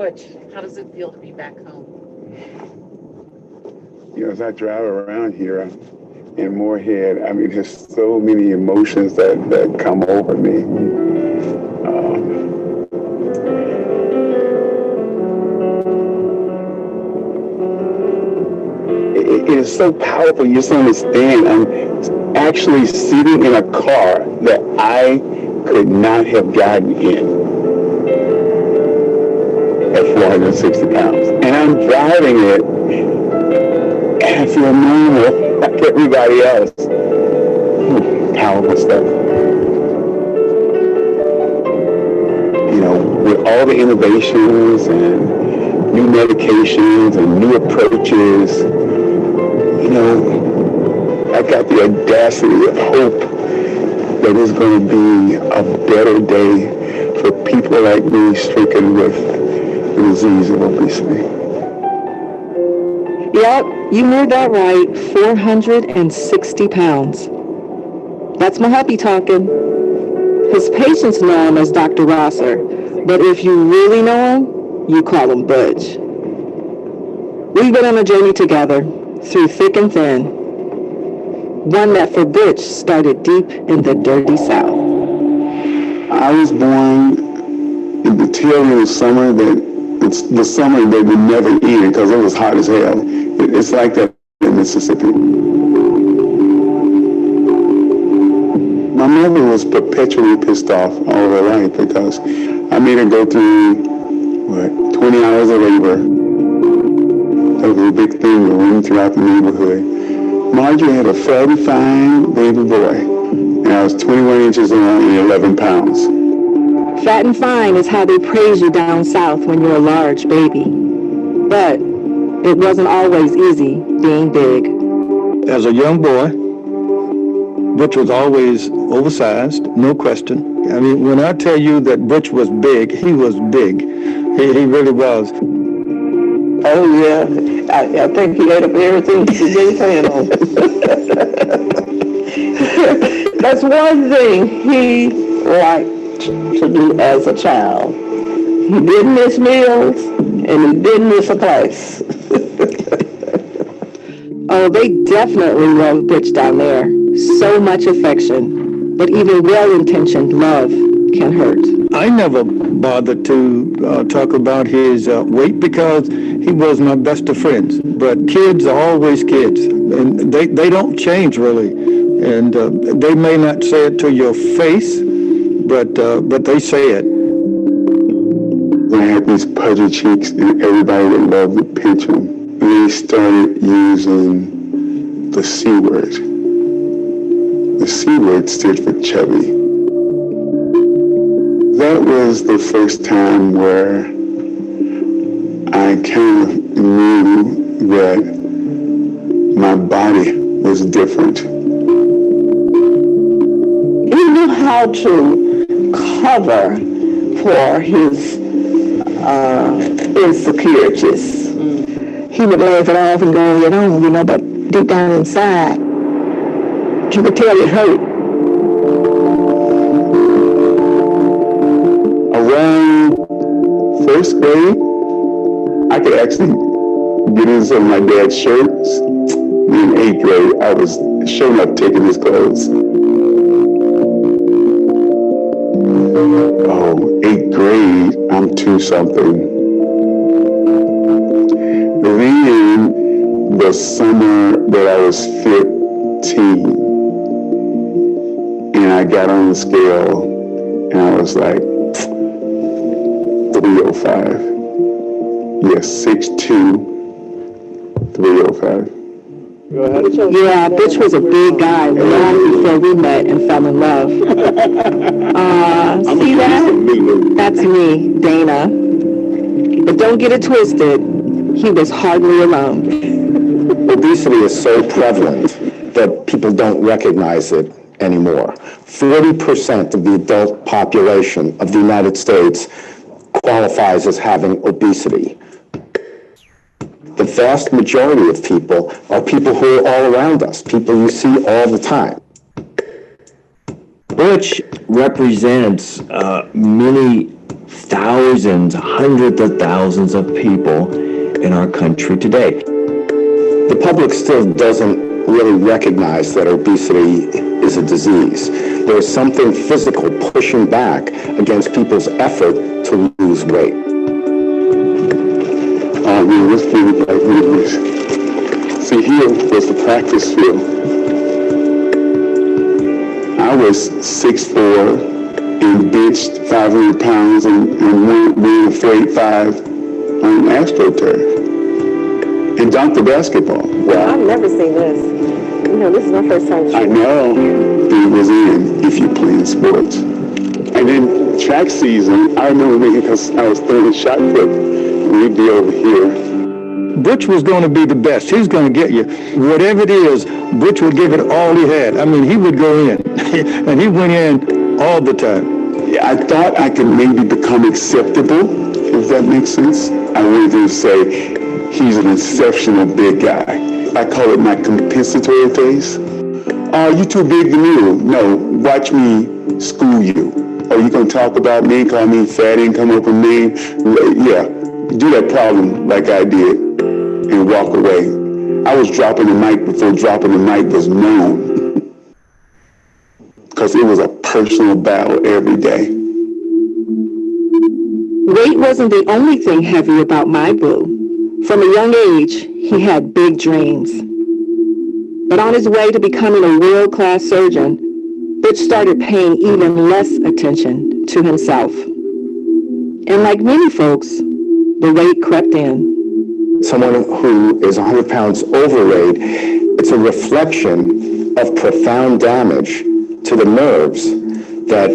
Butch, how does it feel to be back home? As I drive around here in Moorhead, I mean, there's so many emotions that come over me. It is so powerful. You just understand. I'm actually sitting in a car that I could not have gotten in at 460 pounds. And I'm driving it, and I feel normal like everybody else. Powerful stuff. You know, with all the innovations and new medications and new approaches, you know, I got the audacity of hope that there's going to be a better day for people like me stricken with the disease of obesity. Yep, you heard that right, 460 pounds. That's H.O.P.E talking. His patients know him as Dr. Rosser, but if you really know him, you call him Butch. We've been on a journey together, through thick and thin. One that for Butch started deep in the dirty South. I was born in the tail end of summer it's the summer that we never ended because it was hot as hell. It's like that in Mississippi. My mother was perpetually pissed off all her life because I made her go through, 20 hours of labor. That was a big thing that went throughout the neighborhood. Marjorie had a fairly fine baby boy, and I was 21 inches long and 11 pounds. Fat and fine is how they praise you down south when you're a large baby. But it wasn't always easy being big. As a young boy, Butch was always oversized, no question. I mean, when I tell you that Butch was big, he was big. He really was. Oh, yeah. I think he ate up everything he gave his hand on. That's one thing he liked to do as a child. He didn't miss meals, and he didn't miss a place. Oh, they definitely love Butch down there. So much affection. But even well-intentioned love can hurt. I never bothered to talk about his weight because he was my best of friends. But kids are always kids, and they don't change really. And they may not say it to your face, but they say it. I had these pudgy cheeks, and everybody would love to pinch them. They started using the C word. The C word stood for chubby. That was the first time where I kind of knew that my body was different. He knew how to cover for his insecurities. He would laugh it off and go get on, but deep down inside, you could tell it hurt. Around first grade, I could actually get in some of my dad's shirts. In 8th grade, I was showing up taking his clothes. Oh, 8th grade, I'm 2-something. Then, the summer that I was 15, and I got on the scale, and I was like, 305. Yes, 6'2", 305. Go ahead. Yeah, Butch was a big guy long before we met and fell in love. See that? That's me, Dana. But don't get it twisted. He was hardly alone. Obesity is so prevalent that people don't recognize it anymore. 40% of the adult population of the United States qualifies as having obesity. The vast majority of people are people who are all around us, people you see all the time. Butch represents many thousands, hundreds of thousands of people in our country today. The public still doesn't really recognize that obesity is a disease. There's something physical pushing back against people's effort to lose weight. Let's bring it back memories. See, here was the practice field. I was 6'4", and benched 500 pounds and ran a 4.85 on AstroTurf and dunked the basketball. Well, I've never seen this. You know, this is my first time. I know it was in if you play in sports. And then track season, I remember making, because I was throwing a shot put, we'd be over here. Butch was going to be the best. He's going to get you. Whatever it is, Butch would give it all he had. I mean, he would go in, and he went in all the time. Yeah, I thought I could maybe become acceptable, if that makes sense. I wanted to say, he's an exceptional big guy. I call it my compensatory phase. Oh, you too big to me. No, watch me school you. Oh, you gonna talk about me, call me fat, and come up with me? Yeah, do that problem like I did and walk away. I was dropping the mic before dropping the mic was known, because it was a personal battle every day. Weight wasn't the only thing heavy about my boo. From a young age, he had big dreams. But on his way to becoming a world-class surgeon, Butch started paying even less attention to himself. And like many folks, the weight crept in. Someone who is 100 pounds overweight, it's a reflection of profound damage to the nerves that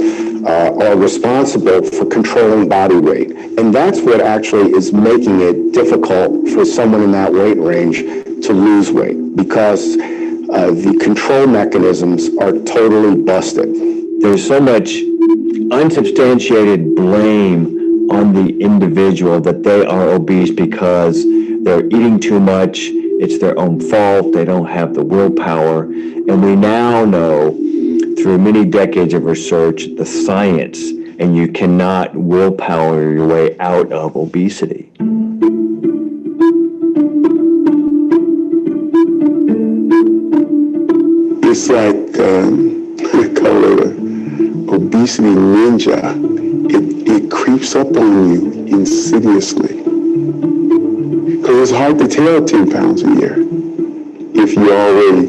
are responsible for controlling body weight. And that's what actually is making it difficult for someone in that weight range to lose weight, because the control mechanisms are totally busted. There's so much unsubstantiated blame on the individual that they are obese because they're eating too much, it's their own fault, they don't have the willpower. And we now know through many decades of research, the science, and you cannot willpower your way out of obesity. It's like, I call it a obesity ninja. It creeps up on you insidiously. Because it's hard to tell 10 pounds a year if you're already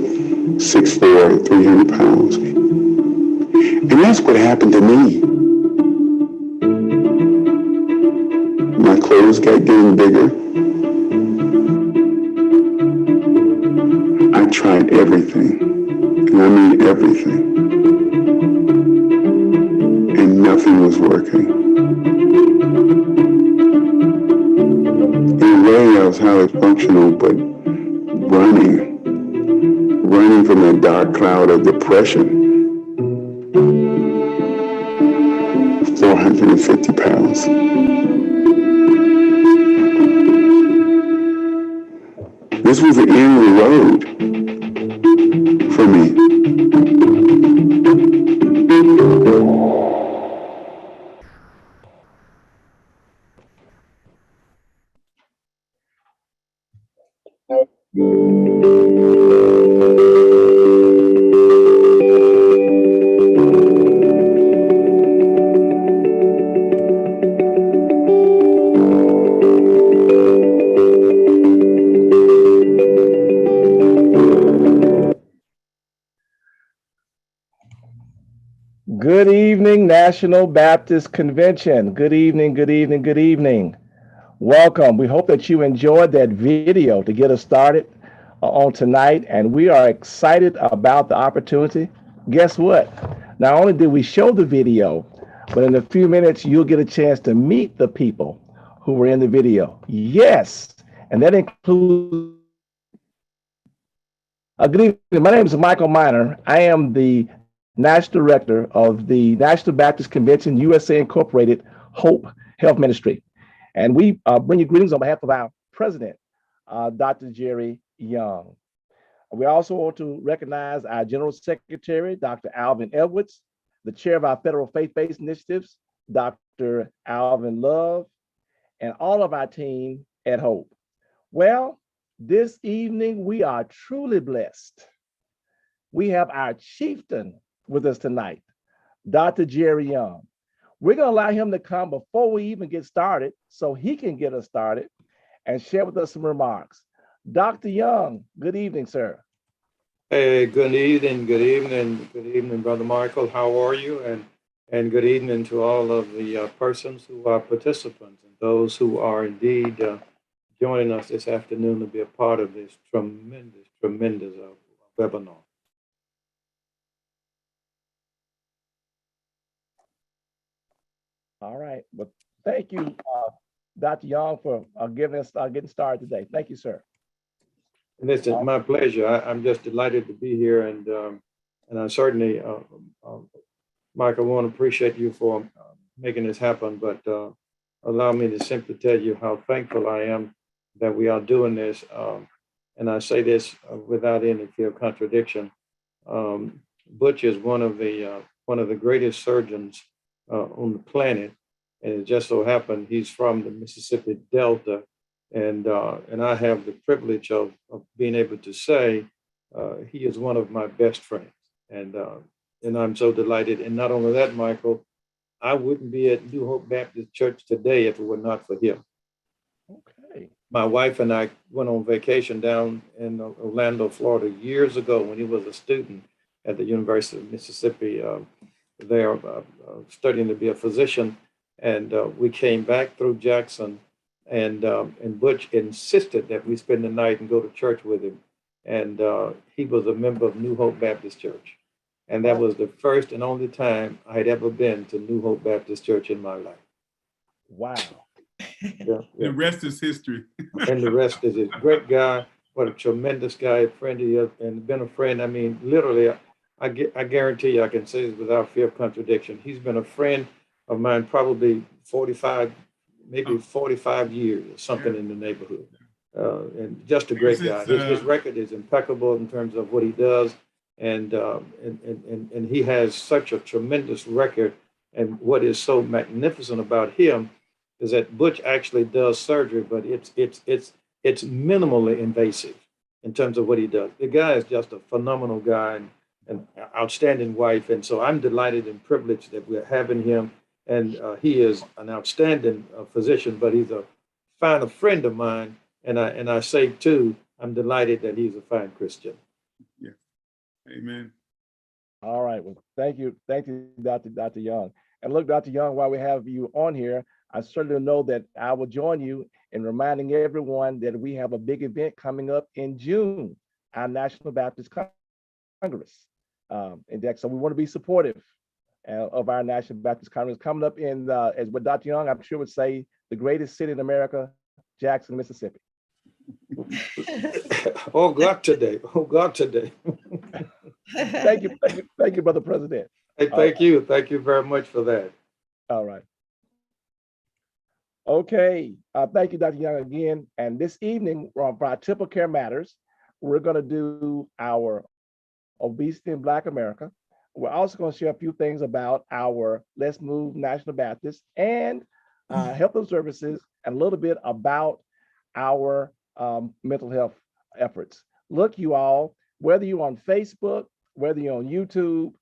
6'4", 300 pounds. And that's what happened to me. My clothes got getting bigger. I tried everything, and I mean everything. And nothing was working. In a way, I was highly functional, but running from that dark cloud of depression. 450 pounds. This was the end of the road for me. Good evening, National Baptist Convention. Good evening, good evening, good evening. Welcome. We hope that you enjoyed that video to get us started on tonight, and we are excited about the opportunity. Guess what? Not only did we show the video, but in a few minutes, you'll get a chance to meet the people who were in the video. Yes, and that includes good evening. My name is Michael Miner. I am the National Director of the National Baptist Convention USA Incorporated Hope Health Ministry. And we bring you greetings on behalf of our president, Dr. Jerry Young. We also want to recognize our General Secretary, Dr. Alvin Edwards, the chair of our Federal Faith-Based Initiatives, Dr. Dr. Alvin Love, and all of our team at Hope. Well, this evening we are truly blessed. We have our chieftain with us tonight, Dr. Jerry Young. We're going to allow him to come before we even get started so he can get us started and share with us some remarks. Dr. Young, good evening, sir. Hey, good evening, Brother Michael. How are you? And good evening to all of the persons who are participants and those who are indeed joining us this afternoon to be a part of this tremendous webinar. All right. Well, thank you, Dr. Young, for getting started today. Thank you, sir. And it's my pleasure. I'm just delighted to be here, and I certainly, Michael, want to appreciate you for making this happen. But allow me to simply tell you how thankful I am that we are doing this. And I say this without any fear of contradiction. Butch is one of the greatest surgeons on the planet, and it just so happened he's from the Mississippi Delta. And I have the privilege of being able to say he is one of my best friends. And I'm so delighted. And not only that, Michael, I wouldn't be at New Hope Baptist Church today if it were not for him. Okay. My wife and I went on vacation down in Orlando, Florida years ago when he was a student at the University of Mississippi there studying to be a physician. And we came back through Jackson. And Butch insisted that we spend the night and go to church with him. And he was a member of New Hope Baptist Church. And that was the first and only time I had ever been to New Hope Baptist Church in my life. Wow. Yeah. The rest is history. And the rest is a great guy. What a tremendous guy, friend he is, and been a friend. I mean, literally, I guarantee you, I can say this without fear of contradiction. He's been a friend of mine probably 45 years or something in the neighborhood. And just a great guy. His record is impeccable in terms of what he does. And he has such a tremendous record. And what is so magnificent about him is that Butch actually does surgery, but it's minimally invasive in terms of what he does. The guy is just a phenomenal guy and an outstanding wife. And so I'm delighted and privileged that we're having him. And he is an outstanding physician, but he's a fine friend of mine. And I say too, I'm delighted that he's a fine Christian. Yeah. Amen. All right. Well, thank you, Dr. Young. And look, Dr. Young, while we have you on here, I certainly know that I will join you in reminding everyone that we have a big event coming up in June, our National Baptist Congress. And so we want to be supportive of our National Baptist Congress coming up in, as what Dr. Young, I'm sure would say, the greatest city in America, Jackson, Mississippi. Oh God, today. Thank you, Brother President. Hey, thank you very much for that. All right. Okay, thank you, Dr. Young, again. And this evening, for our TempleCare Matters, we're going to do our obesity in Black America. We're also going to share a few things about our Let's Move National Baptist and health and services, and a little bit about our mental health efforts. Look, you all, whether you're on Facebook, whether you're on YouTube,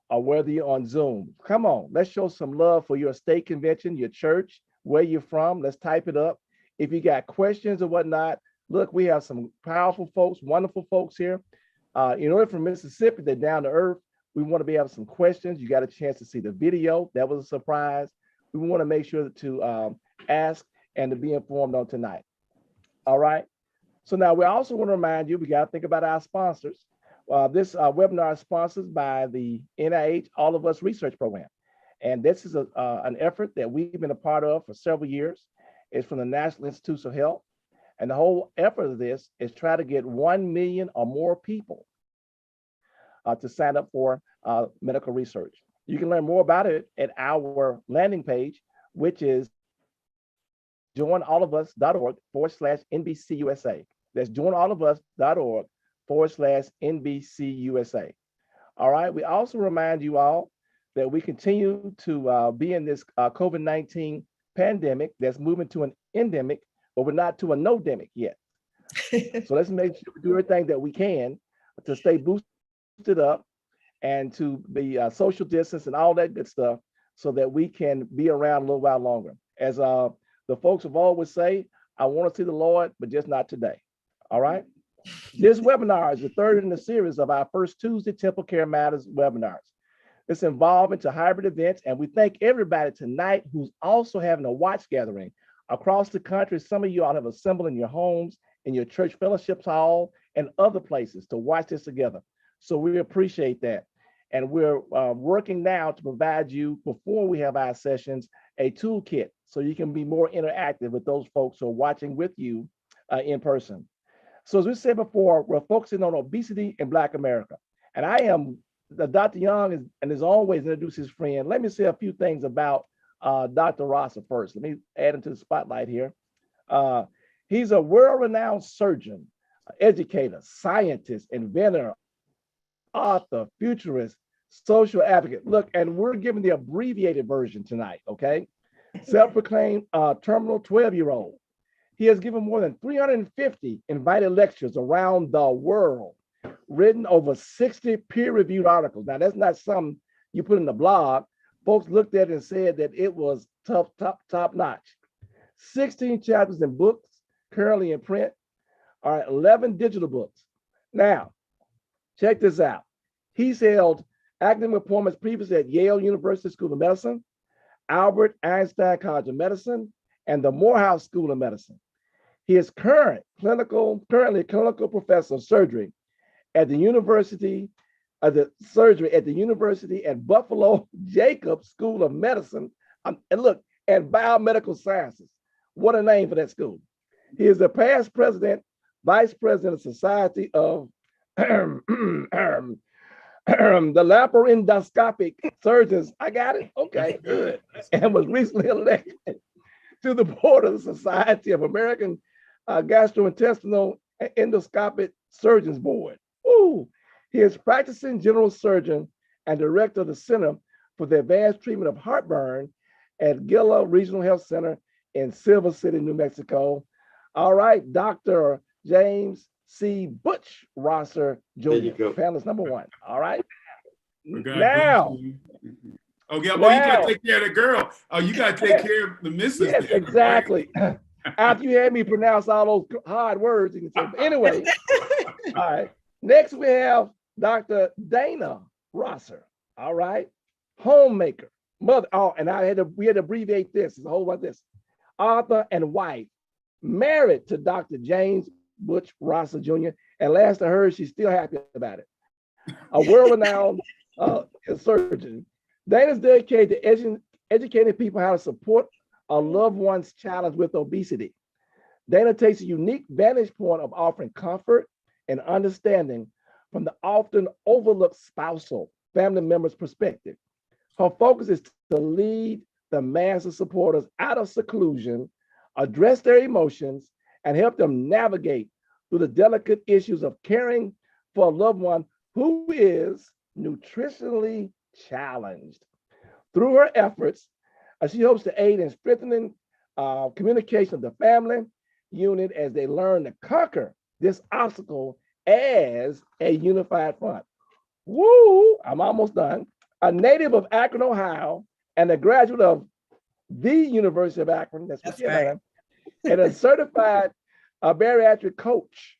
or whether you're on Zoom, come on, let's show some love for your state convention, your church, where you're from. Let's type it up. If you got questions or whatnot, look, we have some powerful folks, wonderful folks here. In order from Mississippi, they're down to earth. We want to be able some questions. You got a chance to see the video. That was a surprise. We want to make sure to ask and to be informed on tonight. All right. So now we also want to remind you, we got to think about our sponsors. This webinar is sponsored by the NIH All of Us Research Program. And this is an effort that we've been a part of for several years. It's from the National Institutes of Health. And the whole effort of this is try to get 1 million or more people to sign up for medical research. You can learn more about it at our landing page, which is joinallofus.org/NBCUSA. That's joinallofus.org/NBCUSA. All right. We also remind you all that we continue to be in this COVID-19 pandemic that's moving to an endemic, but we're not to a no-demic yet. So let's make sure we do everything that we can to stay boosted up and to be social distance and all that good stuff so that we can be around a little while longer. As the folks have always say, I want to see the Lord, but just not today. All right. This webinar is the third in the series of our first Tuesday TempleCare Matters webinars. It's involved into hybrid events, and we thank everybody tonight who's also having a watch gathering across the country. Some of you all have assembled in your homes, in your church fellowships hall, and other places to watch this together. So we appreciate that. And we're working now to provide you, before we have our sessions, a toolkit so you can be more interactive with those folks who are watching with you in person. So as we said before, we're focusing on obesity in Black America. And I am, Dr. Young and as always introduce his friend. Let me say a few things about Dr. Rosser first. Let me add him to the spotlight here. He's a world-renowned surgeon, educator, scientist, inventor, author, futurist, social advocate. Look, and we're giving the abbreviated version tonight, okay? Self-proclaimed terminal 12-year-old. He has given more than 350 invited lectures around the world, written over 60 peer-reviewed articles. Now, that's not something you put in the blog. Folks looked at it and said that it was top notch. 16 chapters in books, currently in print, are 11 digital books. Now, check this out. He's held academic appointments previously at Yale University School of Medicine, Albert Einstein College of Medicine, and the Morehouse School of Medicine. He is currently clinical professor of surgery at the University at Buffalo Jacobs School of Medicine, and biomedical sciences. What a name for that school. He is the past president, vice president of Society of the laparoscopic surgeons. I got it. Okay, good. And was recently elected to the board of the Society of American Gastrointestinal Endoscopic Surgeons Board. Ooh. He is practicing general surgeon and director of the Center for the Advanced Treatment of Heartburn at Gila Regional Health Center in Silver City, New Mexico. All right, Dr. James C. Butch Rosser Jr., panelist number one. All right. Now. Oh, yeah, well, you got to take care of the girl. Oh, you got to take care of the missus. Yes, there, exactly. Right? After you had me pronounce all those hard words. You can say, anyway, all right. Next, we have Dr. Dana Rosser. All right. Homemaker, mother. Oh, and we had to abbreviate this. It's a whole lot of this. Author and wife, married to Dr. James Butch Rosser Jr. And last I heard, she's still happy about it. A world-renowned surgeon. Dana's dedicated to educating people how to support a loved one's challenge with obesity. Dana takes a unique vantage point of offering comfort and understanding from the often overlooked spousal family member's perspective. Her focus is to lead the mass of supporters out of seclusion, address their emotions, and help them navigate through the delicate issues of caring for a loved one who is nutritionally challenged. Through her efforts, she hopes to aid in strengthening communication of the family unit as they learn to conquer this obstacle as a unified front. Woo! I'm almost done. A native of Akron, Ohio, and a graduate of the University of Akron, that's right, and a certified bariatric coach.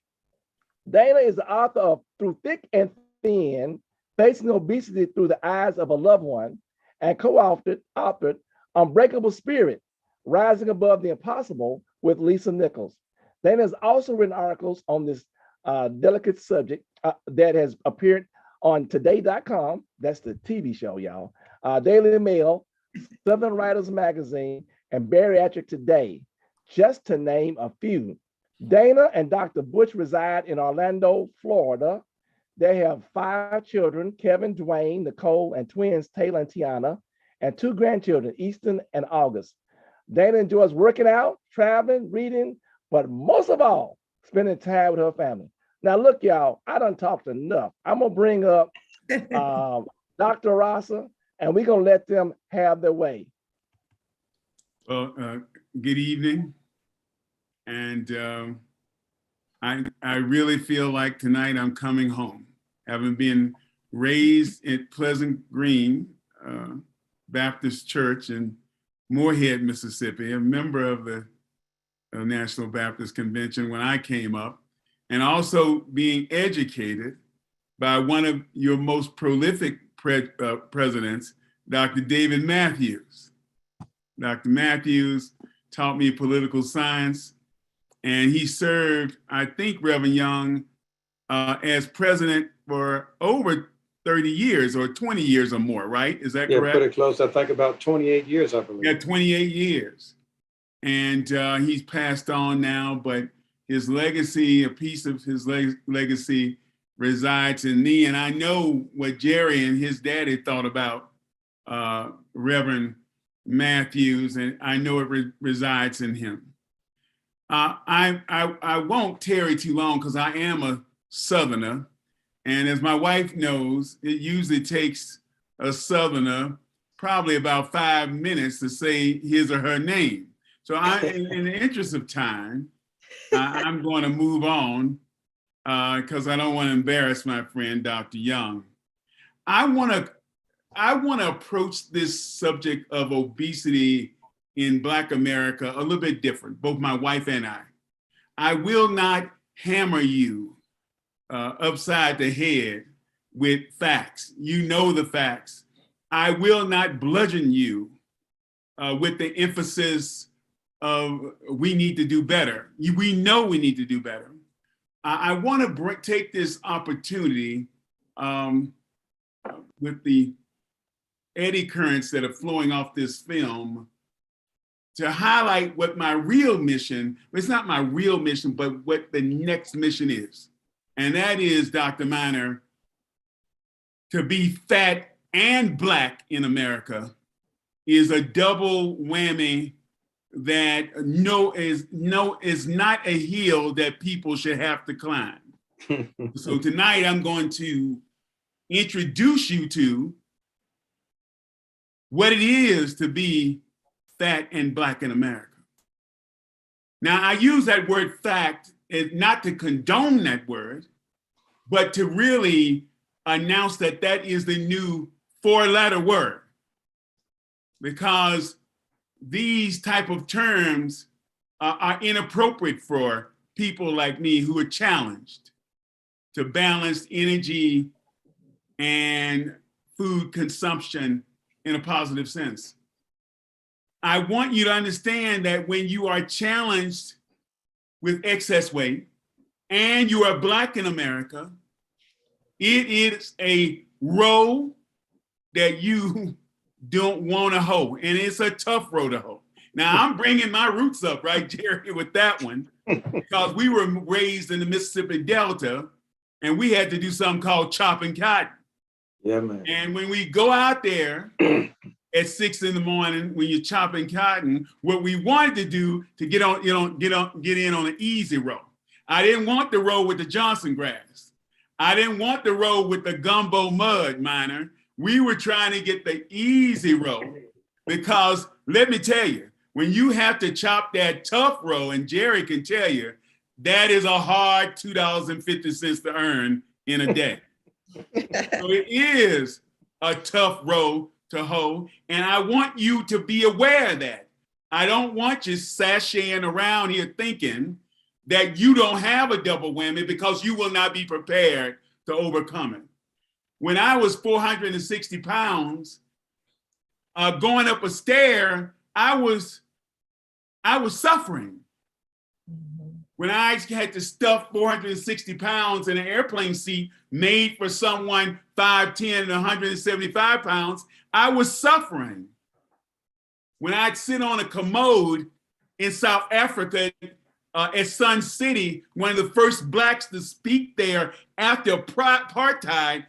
Dana is the author of Through Thick and Thin, Facing Obesity Through the Eyes of a Loved One, and co-authored Unbreakable Spirit, Rising Above the Impossible with Lisa Nichols. Dana has also written articles on this delicate subject that has appeared on Today.com, that's the TV show, y'all, Daily Mail, Southern Writers Magazine, and Bariatric Today, just to name a few. Dana and Dr. Butch reside in Orlando, Florida. They have 5 children, Kevin, Dwayne, Nicole, and twins, Taylor and Tiana, and 2 grandchildren, Easton and August. Dana enjoys working out, traveling, reading, but most of all, spending time with her family. Now, look, y'all, I done talked enough. I'm going to bring up Dr. Rosser, and we're going to let them have their way. Well, good evening. And I really feel like tonight I'm coming home. Having been raised at Pleasant Green Baptist Church in Moorhead, Mississippi, a member of the National Baptist Convention when I came up, and also being educated by one of your most prolific presidents, Dr. David Matthews. Dr. Matthews taught me political science, and he served, I think, Reverend Young, as president for over 30 years or 20 years or more, right? Is that correct? Yeah, pretty close. I think about 28 years, I believe. Yeah, 28 years. And he's passed on now, but his legacy, a piece of his legacy resides in me. And I know what Jerry and his daddy thought about Reverend Matthews, and I know it resides in him. I won't tarry too long because I am a Southerner. And as my wife knows, it usually takes a Southerner probably about 5 minutes to say his or her name. So in the interest of time, I'm going to move on because I don't want to embarrass my friend, Dr. Young. I want to approach this subject of obesity in Black America a little bit different, both my wife and I. I will not hammer you upside the head with facts. You know the facts. I will not bludgeon you with the emphasis of we need to do better. We know we need to do better. I want to take this opportunity with the eddy currents that are flowing off this film to highlight what my real mission, it's not my real mission, but what the next mission is. And that is, Dr. Miner, to be fat and Black in America is a double whammy that is not a hill that people should have to climb. So tonight I'm going to introduce you to what it is to be fat and Black in America. Now I use that word fact not to condone that word, but to really announce that that is the new 4-letter word, because these type of terms are inappropriate for people like me who are challenged to balance energy and food consumption in a positive sense. I want you to understand that when you are challenged with excess weight and you are Black in America, it is a row that you don't want to hoe, and it's a tough row to hoe. Now I'm bringing my roots up, right, Jerry, with that one, because we were raised in the Mississippi Delta, and we had to do something called chopping cotton. Yeah, man. And when we go out there at 6 in the morning, when you're chopping cotton, what we wanted to do to get in on an easy row. I didn't want the row with the Johnson grass. I didn't want the row with the gumbo mud, Miner. We were trying to get the easy row, because let me tell you, when you have to chop that tough row, and Jerry can tell you, that is a hard $2.50 to earn in a day. So it is a tough row to hoe, and I want you to be aware of that. I don't want you sashaying around here thinking that you don't have a double whammy, because you will not be prepared to overcome it. When I was 460 pounds, going up a stair, I was suffering. When I had to stuff 460 pounds in an airplane seat made for someone 5'10" and 175 pounds, I was suffering. When I'd sit on a commode in South Africa at Sun City, one of the first Blacks to speak there after apartheid,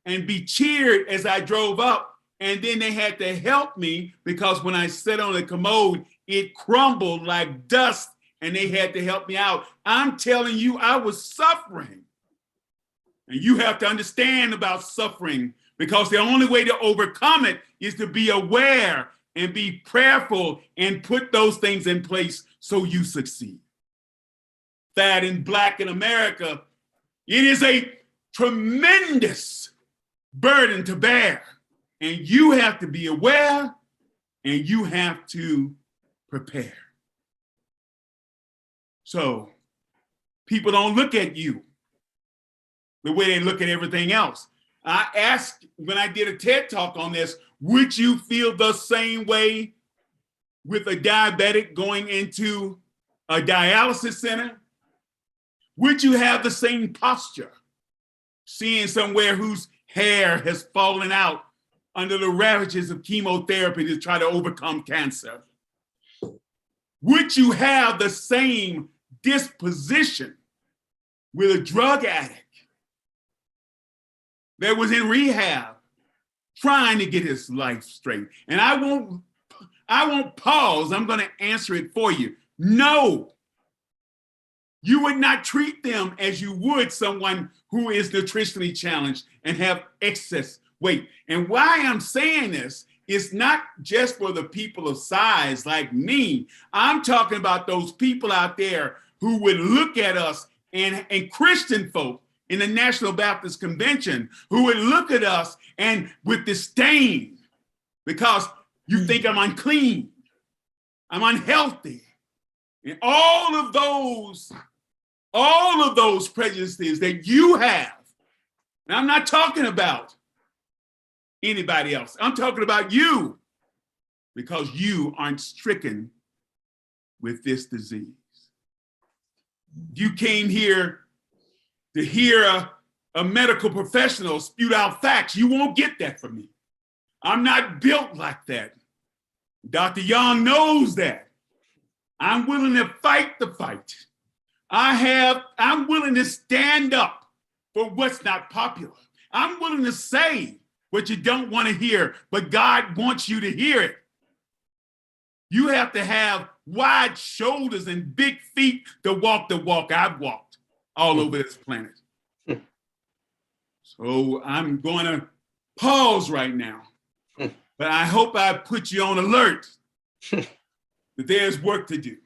and be cheered as I drove up, and then they had to help me because when I sat on the commode, it crumbled like dust, and they had to help me out. I'm telling you, I was suffering. And you have to understand about suffering because the only way to overcome it is to be aware and be prayerful and put those things in place so you succeed. That in Black in America, it is a tremendous burden to bear. And you have to be aware and you have to prepare. So people don't look at you the way they look at everything else. I asked when I did a TED Talk on this, would you feel the same way with a diabetic going into a dialysis center? Would you have the same posture seeing somewhere whose hair has fallen out under the ravages of chemotherapy to try to overcome cancer? Would you have the same disposition with a drug addict that was in rehab trying to get his life straight? And I won't pause. I'm going to answer it for you. No, you would not treat them as you would someone who is nutritionally challenged and have excess weight. And why I'm saying this is not just for the people of size like me. I'm talking about those people out there who would look at us and Christian folk in the National Baptist Convention who would look at us and with disdain because you think I'm unclean, I'm unhealthy. And all of those prejudices that you have. And I'm not talking about anybody else. I'm talking about you because you aren't stricken with this disease. You came here to hear a medical professional spew out facts. You won't get that from me. I'm not built like that. Dr. Young knows that. I'm willing to fight the fight. I'm willing to stand up for what's not popular. I'm willing to say what you don't want to hear, but God wants you to hear it. You have to have wide shoulders and big feet to walk the walk I've walked all over this planet. So I'm going to pause right now, but I hope I put you on alert that there's work to do.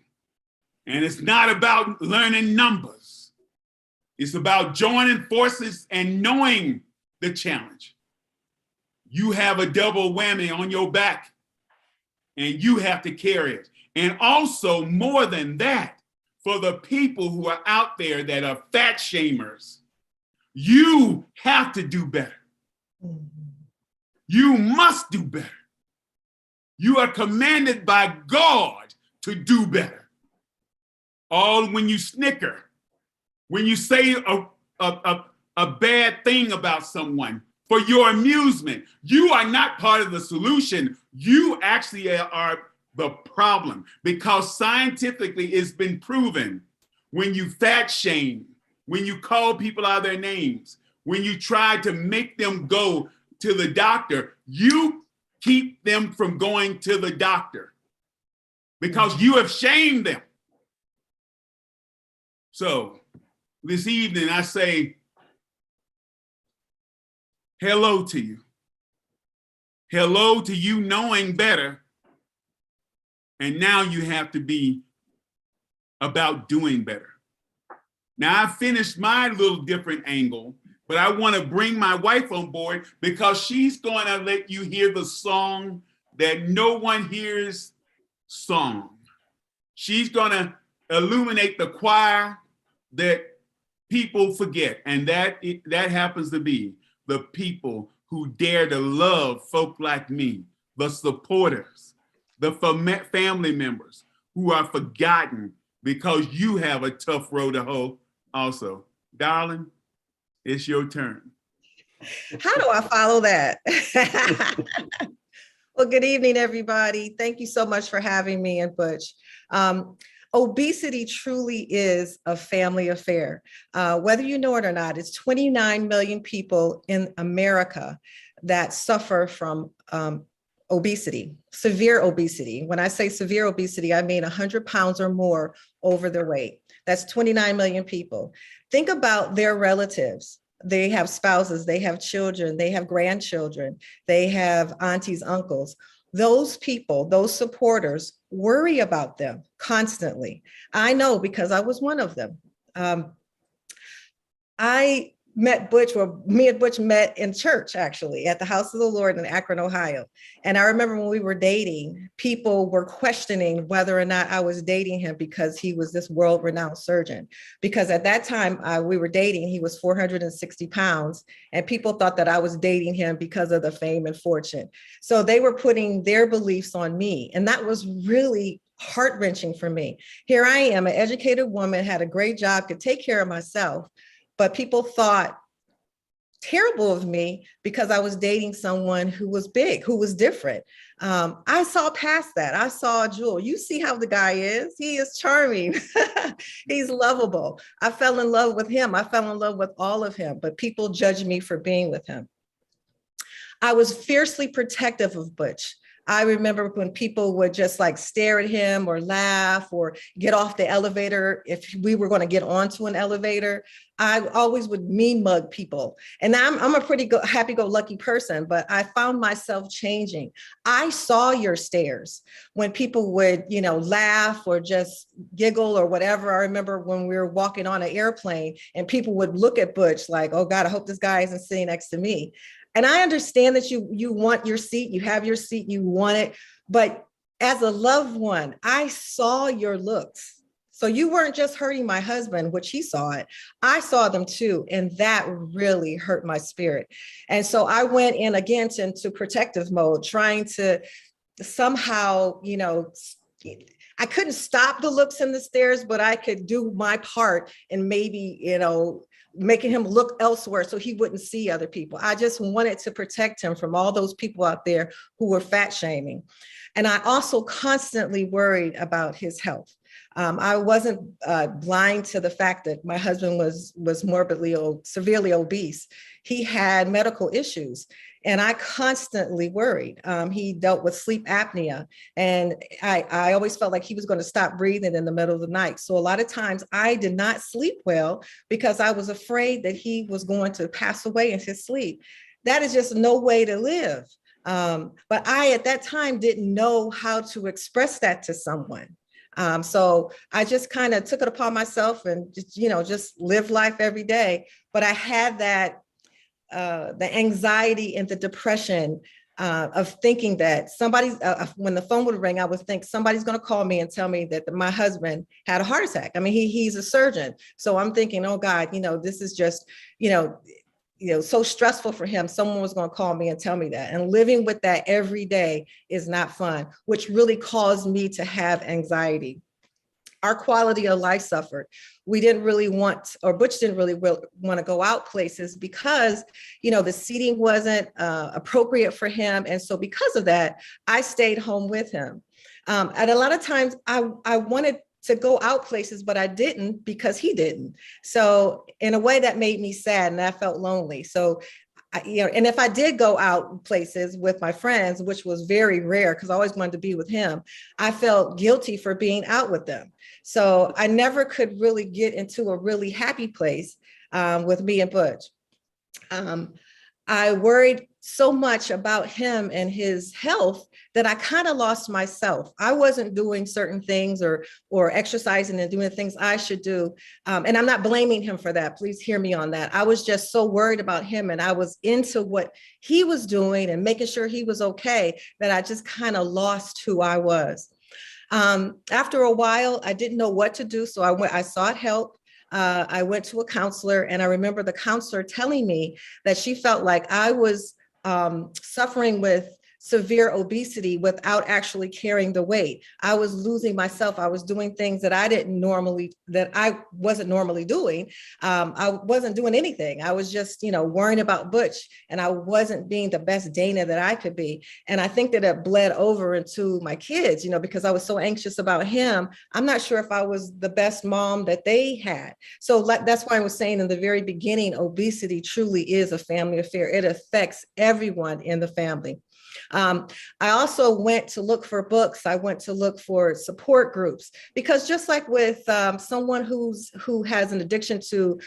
And it's not about learning numbers. It's about joining forces and knowing the challenge. You have a double whammy on your back and you have to carry it. And also more than that, for the people who are out there that are fat shamers, you have to do better. You must do better. You are commanded by God to do better. All when you snicker, when you say a bad thing about someone for your amusement, you are not part of the solution. You actually are the problem because scientifically it's been proven when you fat shame, when you call people out their names, when you try to make them go to the doctor, you keep them from going to the doctor because you have shamed them. So this evening I say hello to you. Hello to you knowing better. And now you have to be about doing better. Now I finished my little different angle, but I want to bring my wife on board because she's going to let you hear the song that no one hears song. She's going to illuminate the choir that people forget, and that happens to be the people who dare to love folk like me, the supporters, the family members who are forgotten because you have a tough road to hoe also. Darling, it's your turn. How do I follow that? Well, good evening, everybody. Thank you so much for having me and Butch. Obesity truly is a family affair. Whether you know it or not, it's 29 million people in America that suffer from obesity, severe obesity. When I say severe obesity, I mean 100 pounds or more over their weight. That's 29 million people. Think about their relatives They have spouses, they have children, they have grandchildren, they have aunties, uncles. Those people, those supporters worry about them constantly. I know because I was one of them. I met Butch, well, me and Butch met in church, actually, at the House of the Lord in Akron, Ohio. And I remember when we were dating, people were questioning whether or not I was dating him because he was this world-renowned surgeon. Because at that time we were dating, he was 460 pounds, and people thought that I was dating him because of the fame and fortune. So they were putting their beliefs on me. And that was really heart-wrenching for me. Here I am, an educated woman, had a great job, could take care of myself, but people thought terrible of me because I was dating someone who was big, who was different. I saw past that. I saw Jewel. You see how the guy is. He is charming. He's lovable. I fell in love with him. I fell in love with all of him, but people judged me for being with him. I was fiercely protective of Butch. I remember when people would just like stare at him or laugh or get off the elevator. If we were going to get onto an elevator, I always would mean mug people. And I'm a pretty happy-go-lucky person, but I found myself changing. I saw your stares when people would, laugh or just giggle or whatever. I remember when we were walking on an airplane and people would look at Butch like, oh God, I hope this guy isn't sitting next to me. And I understand that you want your seat, you have your seat, you want it. But as a loved one, I saw your looks. So you weren't just hurting my husband, which he saw it. I saw them too. And that really hurt my spirit. And so I went in again into protective mode, trying to somehow, I couldn't stop the looks and the stares, but I could do my part in maybe, making him look elsewhere so he wouldn't see other people. I just wanted to protect him from all those people out there who were fat shaming. And I also constantly worried about his health. I wasn't blind to the fact that my husband was severely obese. He had medical issues. And I constantly worried. He dealt with sleep apnea. And I always felt like he was going to stop breathing in the middle of the night. So a lot of times I did not sleep well because I was afraid that he was going to pass away in his sleep. That is just no way to live. But I, at that time, didn't know how to express that to someone. So I just kind of took it upon myself and just live life every day. But I had that the anxiety and the depression of thinking that when the phone would ring, I would think somebody's going to call me and tell me that my husband had a heart attack. I mean, he's a surgeon. So I'm thinking, oh God, this is just, so stressful for him. Someone was going to call me and tell me that. And living with that every day is not fun, which really caused me to have anxiety. Our quality of life suffered. We didn't really want, or Butch didn't really want to go out places because, the seating wasn't appropriate for him. And so because of that, I stayed home with him. And a lot of times I wanted to go out places, but I didn't because he didn't. So in a way that made me sad and I felt lonely. So and if I did go out places with my friends, which was very rare because I always wanted to be with him, I felt guilty for being out with them. So I never could really get into a really happy place with me and Butch. I worried so much about him and his health that I kind of lost myself. I wasn't doing certain things or exercising and doing the things I should do. And I'm not blaming him for that. Please hear me on that. I was just so worried about him and I was into what he was doing and making sure he was okay that I just kind of lost who I was. After a while, I didn't know what to do. So I sought help. I went to a counselor and I remember the counselor telling me that she felt like I was suffering with severe obesity without actually carrying the weight. I was losing myself. I was doing things that I wasn't normally doing. I wasn't doing anything. I was just, worrying about Butch and I wasn't being the best Dana that I could be. And I think that it bled over into my kids, because I was so anxious about him. I'm not sure if I was the best mom that they had. So that's why I was saying in the very beginning, obesity truly is a family affair. It affects everyone in the family. I also went to look for books. I went to look for support groups because just like with someone who has an addiction to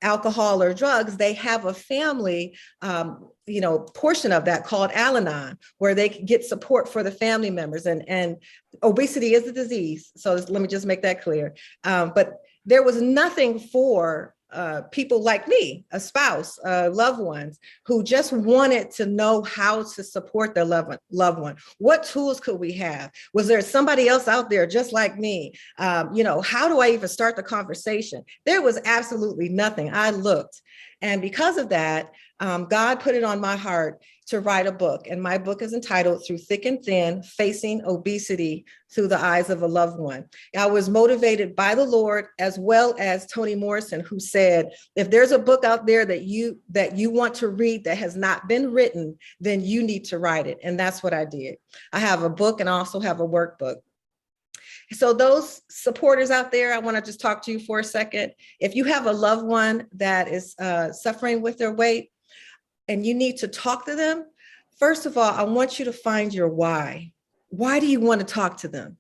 alcohol or drugs, they have a family, portion of that called Al-Anon, where they can get support for the family members. And obesity is a disease. So let me just make that clear. But there was nothing for people like me, a spouse, loved ones, who just wanted to know how to support their loved one. What tools could we have? Was there somebody else out there just like me? How do I even start the conversation? There was absolutely nothing. I looked. And because of that, God put it on my heart to write a book. And my book is entitled Through Thick and Thin, Facing Obesity Through the Eyes of a Loved One. I was motivated by the Lord, as well as Toni Morrison, who said, if there's a book out there that you want to read that has not been written, then you need to write it. And that's what I did. I have a book and I also have a workbook. So those supporters out there, I want to just talk to you for a second. If you have a loved one that is suffering with their weight and you need to talk to them, first of all, I want you to find your why. Why do you want to talk to them?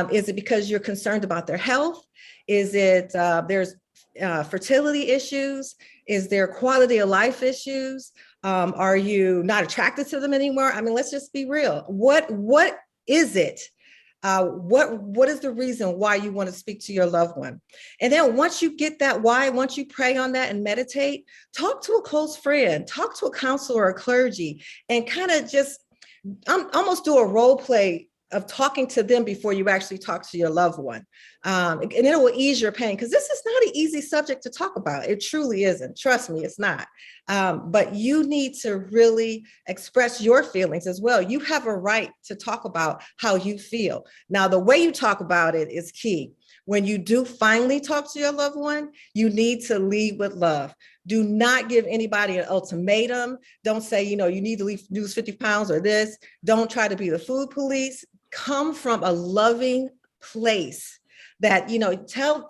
Is it because you're concerned about their health? Is it there's fertility issues? Is there quality of life issues? Are you not attracted to them anymore? I mean, let's just be real. What is it? What is the reason why you want to speak to your loved one? And then once you get that why, once you pray on that and meditate, talk to a close friend, talk to a counselor or clergy, and kind of just almost do a role play of talking to them before you actually talk to your loved one. And it will ease your pain, because this is not an easy subject to talk about. It truly isn't. Trust me, it's not. But you need to really express your feelings as well. You have a right to talk about how you feel. Now, the way you talk about it is key. When you do finally talk to your loved one, you need to lead with love. Do not give anybody an ultimatum. Don't say, you need to lose 50 pounds or this. Don't try to be the food police. Come from a loving place that,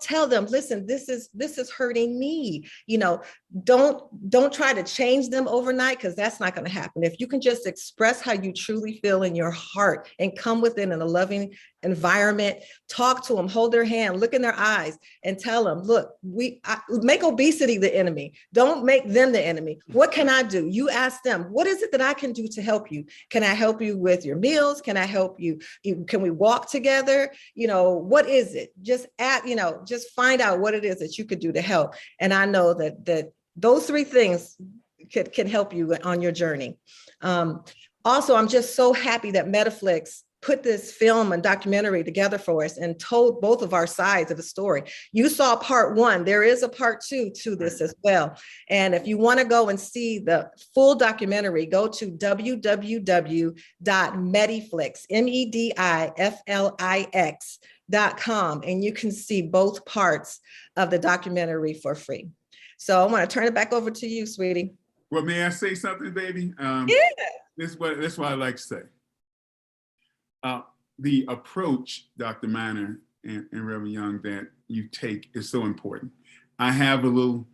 tell them, listen, this is hurting me. Don't try to change them overnight, because that's not going to happen. If you can just express how you truly feel in your heart and come within in a loving environment, talk to them, hold their hand, look in their eyes, and tell them, look, make obesity the enemy. Don't make them the enemy. What can I do? You ask them, what is it that I can do to help you? Can I help you with your meals? Can I help you? Can we walk together? What is it? Just just find out what it is that you could do to help. And I know that those three things can help you on your journey. Also, I'm just so happy that Metaflix put this film and documentary together for us and told both of our sides of the story. You saw part one. There is a part two to this as well. And if you want to go and see the full documentary, go to www.mediflix, mediflix.com, and you can see both parts of the documentary for free. So I want to turn it back over to you, sweetie. Well, may I say something, baby? Yeah. This is what I like to say. The approach, Dr. Miner and Reverend Young, that you take is so important. I have a little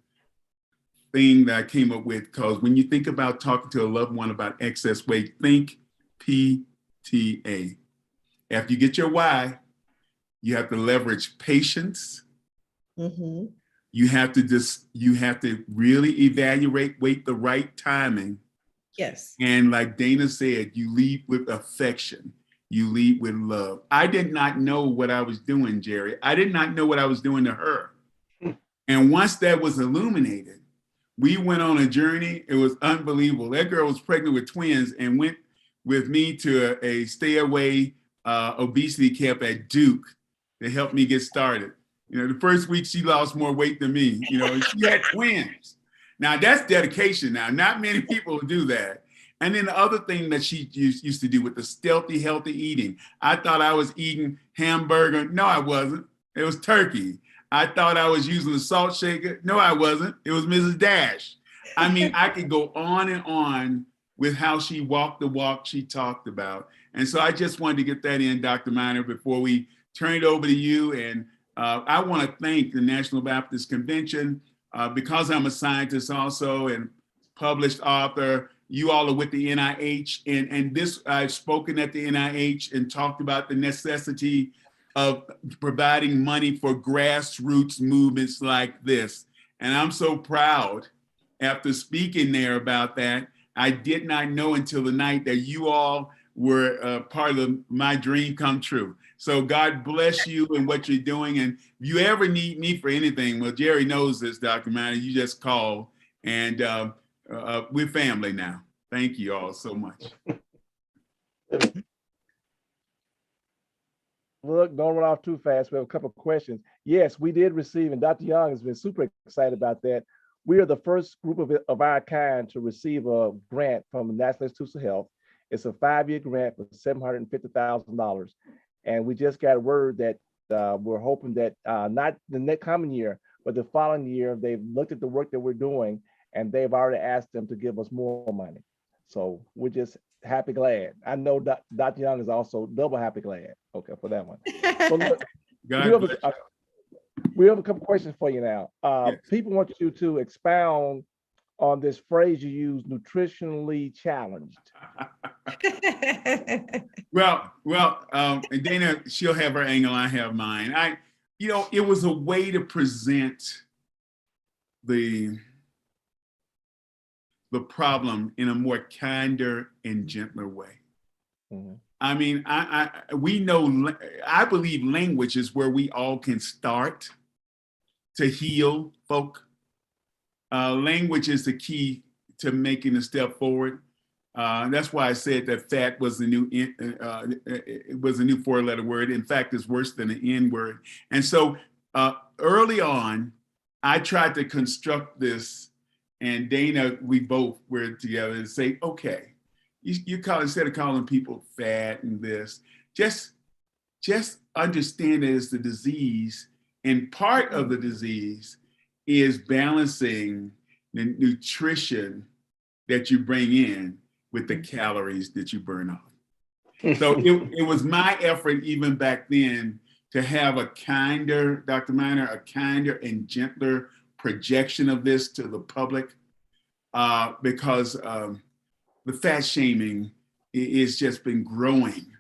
thing that I came up with, because when you think about talking to a loved one about excess weight, think PTA. After you get your why, you have to leverage patience. Mm-hmm. You have to really wait the right timing. Yes. And like Dana said, you lead with affection. You lead with love. I did not know what I was doing, Jerry. I did not know what I was doing to her. And once that was illuminated, we went on a journey. It was unbelievable. That girl was pregnant with twins and went with me to a stay away obesity camp at Duke to help me get started. The first week she lost more weight than me. She had twins. Now that's dedication. Now, not many people do that. And then the other thing that she used to do with the stealthy, healthy eating. I thought I was eating hamburger. No, I wasn't. It was turkey. I thought I was using a salt shaker. No, I wasn't. It was Mrs. Dash. I mean, I could go on and on with how she walked the walk she talked about. And so I just wanted to get that in, Dr. Miner, before we turn it over to you. And I want to thank the National Baptist Convention, because I'm a scientist also and published author. You all are with the NIH, and this, I've spoken at the NIH and talked about the necessity of providing money for grassroots movements like this. And I'm so proud after speaking there about that. I did not know until the night that you all were part of my dream come true. So God bless you and what you're doing. And if you ever need me for anything, well, Jerry knows this, Dr. Manor, you just call, and we're family now. Thank you all so much. Look, don't run off too fast. We have a couple of questions. Yes, we did receive, and Dr. Young has been super excited about that. We are the first group of our kind to receive a grant from the National Institutes of Health. It's a 5-year grant for $750,000. And we just got word that we're hoping that not the next coming year, but the following year, they've looked at the work that we're doing and they've already asked them to give us more money. So we're just happy glad. I know Dr. Young is also double happy glad. Okay, for that one. So look, we have a couple questions for you now. Yes. People want you to expound on this phrase you use, nutritionally challenged. Well, and Dana, she'll have her angle, I have mine. It was a way to present the problem in a more kinder and gentler way. Mm-hmm. I mean, I believe language is where we all can start to heal folk. Language is the key to making a step forward. That's why I said that fat was the new it was a new 4-letter word. In fact, it's worse than the N word. And so early on, I tried to construct this, and Dana, we both were together and say, okay, you call, instead of calling people fat and this, just understand it as the disease, and part of the disease is balancing the nutrition that you bring in with the calories that you burn off. So it was my effort even back then to have a kinder, Dr. Miner, a kinder and gentler projection of this to the public, because the fat shaming is just been growing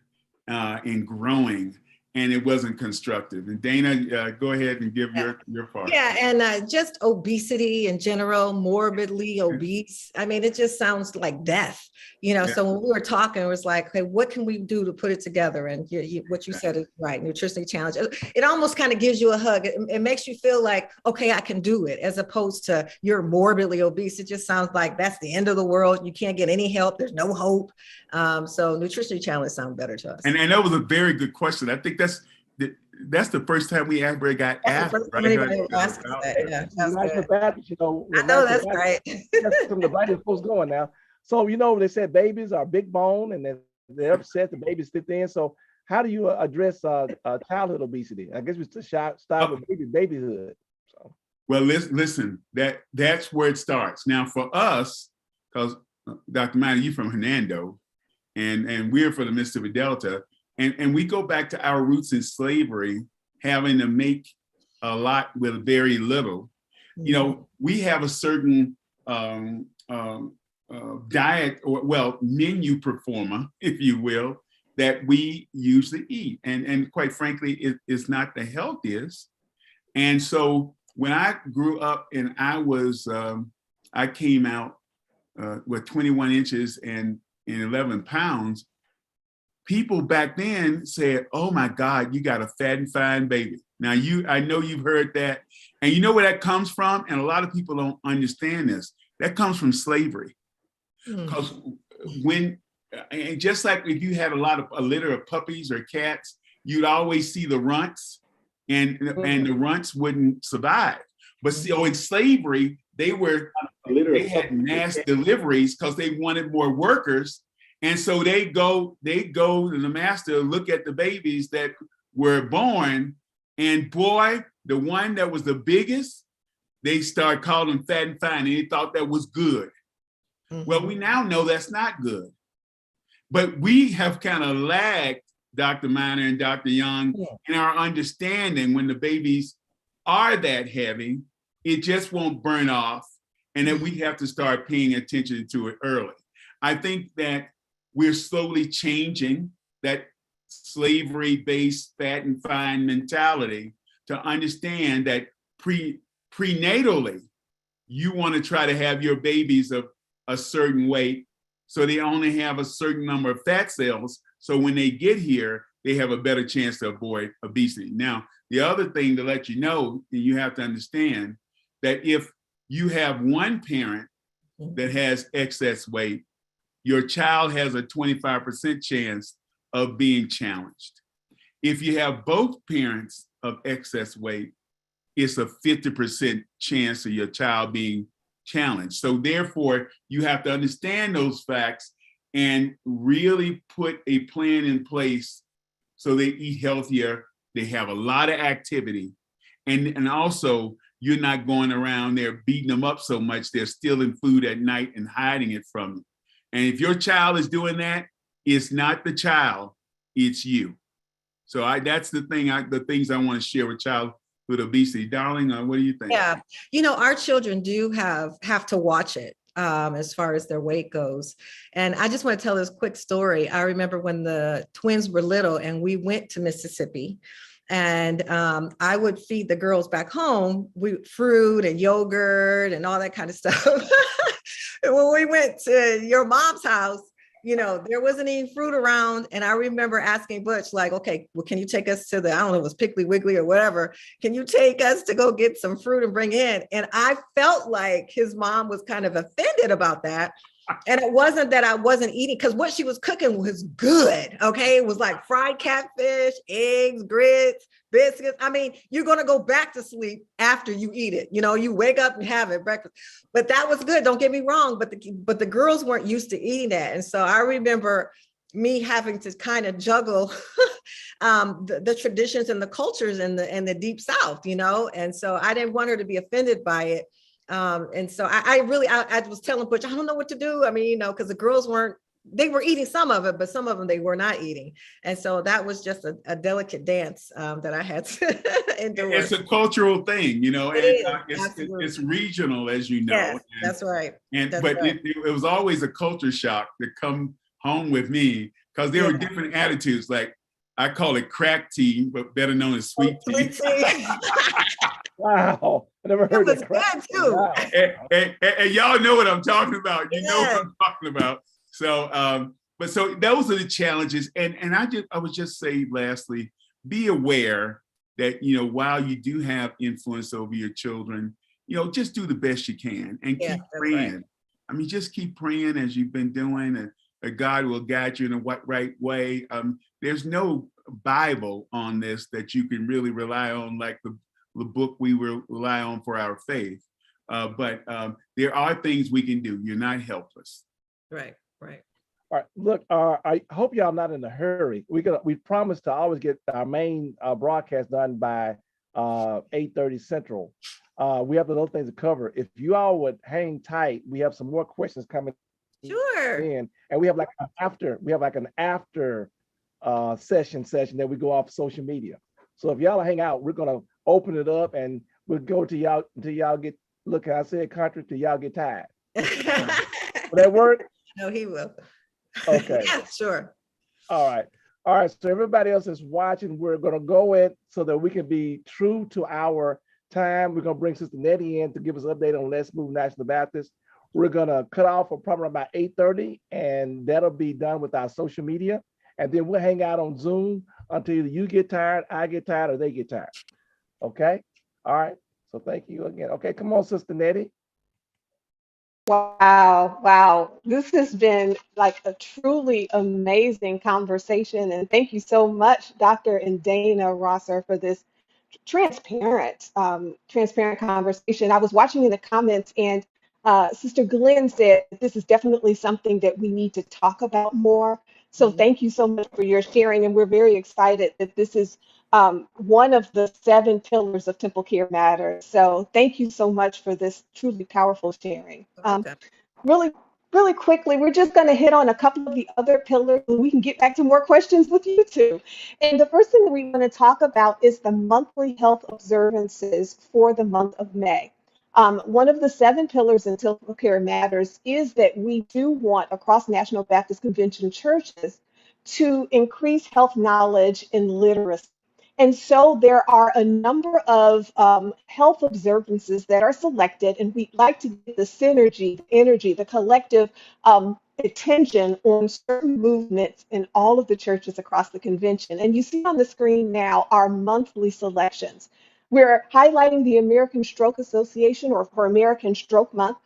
and growing, and it wasn't constructive. And Dana, go ahead and give your part. Yeah, and just obesity in general, morbidly obese. I mean, it just sounds like death, Yeah. So when we were talking, it was like, okay, what can we do to put it together? And what you said is right, nutritionally challenged. It almost kind of gives you a hug. It makes you feel like, okay, I can do it, as opposed to you're morbidly obese. It just sounds like that's the end of the world. You can't get any help. There's no hope. So nutritionally challenged sounds better to us. And that was a very good question. I think that's the first time we ever got asked. Right? I know that's right. From the right folks going now. So they said babies are big bone, and they're upset the babies fit in. So how do you address childhood obesity? I guess we start with babyhood. So. Well, listen. That's where it starts. Now for us, because Dr. Miner, you from Hernando, and we're from the Mississippi Delta. And we go back to our roots in slavery, having to make a lot with very little. We have a certain diet, or menu performer, if you will, that we usually eat. And quite frankly, it is not the healthiest. And so when I grew up and I came out with 21 inches and 11 pounds, people back then said, oh my God, you got a fat and fine baby. Now I know you've heard that. And you know where that comes from? And a lot of people don't understand this. That comes from slavery. Because and just like if you had a litter of puppies or cats, you'd always see the runts, and the runts wouldn't survive. But in slavery, they had mass deliveries because they wanted more workers. And so they go to the master, look at the babies that were born, and boy, the one that was the biggest, they start calling him fat and fine, and they thought that was good. Mm-hmm. Well, we now know that's not good. But we have kind of lagged, Dr. Miner and Dr. Young, in our understanding when the babies are that heavy, it just won't burn off, and that we have to start paying attention to it early. I think that we're slowly changing that slavery-based fat and fine mentality to understand that prenatally, you want to try to have your babies of a certain weight, so they only have a certain number of fat cells. So when they get here, they have a better chance to avoid obesity. Now, the other thing to let you know, and you have to understand that if you have one parent that has excess weight, your child has a 25% chance of being challenged. If you have both parents of excess weight, it's a 50% chance of your child being challenged. So therefore, you have to understand those facts and really put a plan in place so they eat healthier, they have a lot of activity, and also you're not going around there beating them up so much they're stealing food at night and hiding it from you. And if your child is doing that, it's not the child, it's you. So that's the things I want to share with childhood obesity. Darling, what do you think? Yeah, our children do have to watch it as far as their weight goes. And I just want to tell this quick story. I remember when the twins were little and we went to Mississippi, and I would feed the girls back home fruit and yogurt and all that kind of stuff. And when we went to your mom's house, there wasn't any fruit around. And I remember asking Butch, like, okay, well, can you take us to I don't know, it was Piggly Wiggly or whatever. Can you take us to go get some fruit and bring in? And I felt like his mom was kind of offended about that. And it wasn't that I wasn't eating, because what she was cooking was good. Okay. It was like fried catfish, eggs, grits, biscuits. I mean, you're going to go back to sleep after you eat it. You wake up and have it breakfast, but that was good. Don't get me wrong. But the girls weren't used to eating that. And so I remember me having to kind of juggle the traditions and the cultures and the deep South, and so I didn't want her to be offended by it. And so I was telling Butch, I don't know what to do. I mean, because the girls they were eating some of it, but some of them they were not eating. And so that was just a delicate dance that I had to endure. It's a cultural thing, it's regional, as you know. Yes, that's right. It was always a culture shock to come home with me, because there were different attitudes. Like, I call it crack tea, but better known as sweet tea. Wow, I never heard that. Good too. Wow. And y'all know what I'm talking about. You know what I'm talking about. So, so those are the challenges. And I would just say, lastly, be aware that while you do have influence over your children, just do the best you can and keep praying. Right. I mean, just keep praying as you've been doing, and that God will guide you in the right way. There's no Bible on this that you can really rely on, like the book we rely on for our faith. But there are things we can do. You're not helpless. Right. All right, look, I hope y'all not in a hurry. We promised to always get our main broadcast done by 8:30 Central. We have other things to cover. If you all would hang tight, we have some more questions coming in, and we have an after session that we go off social media. So if y'all hang out, we're gonna open it up and we'll go to y'all until y'all get, look, I said country, till y'all get tired. Will that work? No, he will. Okay. Yeah, sure. All right. So everybody else is watching, we're going to go in so that we can be true to our time. We're going to bring Sister Nettie in to give us an update on Let's Move National Baptist. We're going to cut off for probably about 8:30, and that'll be done with our social media. And then we'll hang out on Zoom until either you get tired, I get tired, or they get tired. Okay? All right. So thank you again. Okay, come on, Sister Nettie. Wow. This has been like a truly amazing conversation. And thank you so much, Dr. and Dana Rosser, for this transparent conversation. I was watching in the comments, and Sister Glenn said this is definitely something that we need to talk about more. So thank you so much for your sharing. And we're very excited that this is one of the 7 pillars of TempleCare Matters. So thank you so much for this truly powerful sharing. Really quickly, we're just going to hit on a couple of the other pillars, and we can get back to more questions with you two. And the first thing that we want to talk about is the monthly health observances for the month of May. One of the 7 pillars in TempleCare Matters is that we do want across National Baptist Convention churches to increase health knowledge and literacy. And so there are a number of health observances that are selected, and we'd like to get the synergy, the energy, the collective attention on certain movements in all of the churches across the convention. And you see on the screen now our monthly selections. We're highlighting the American Stroke Association, or for American Stroke Month.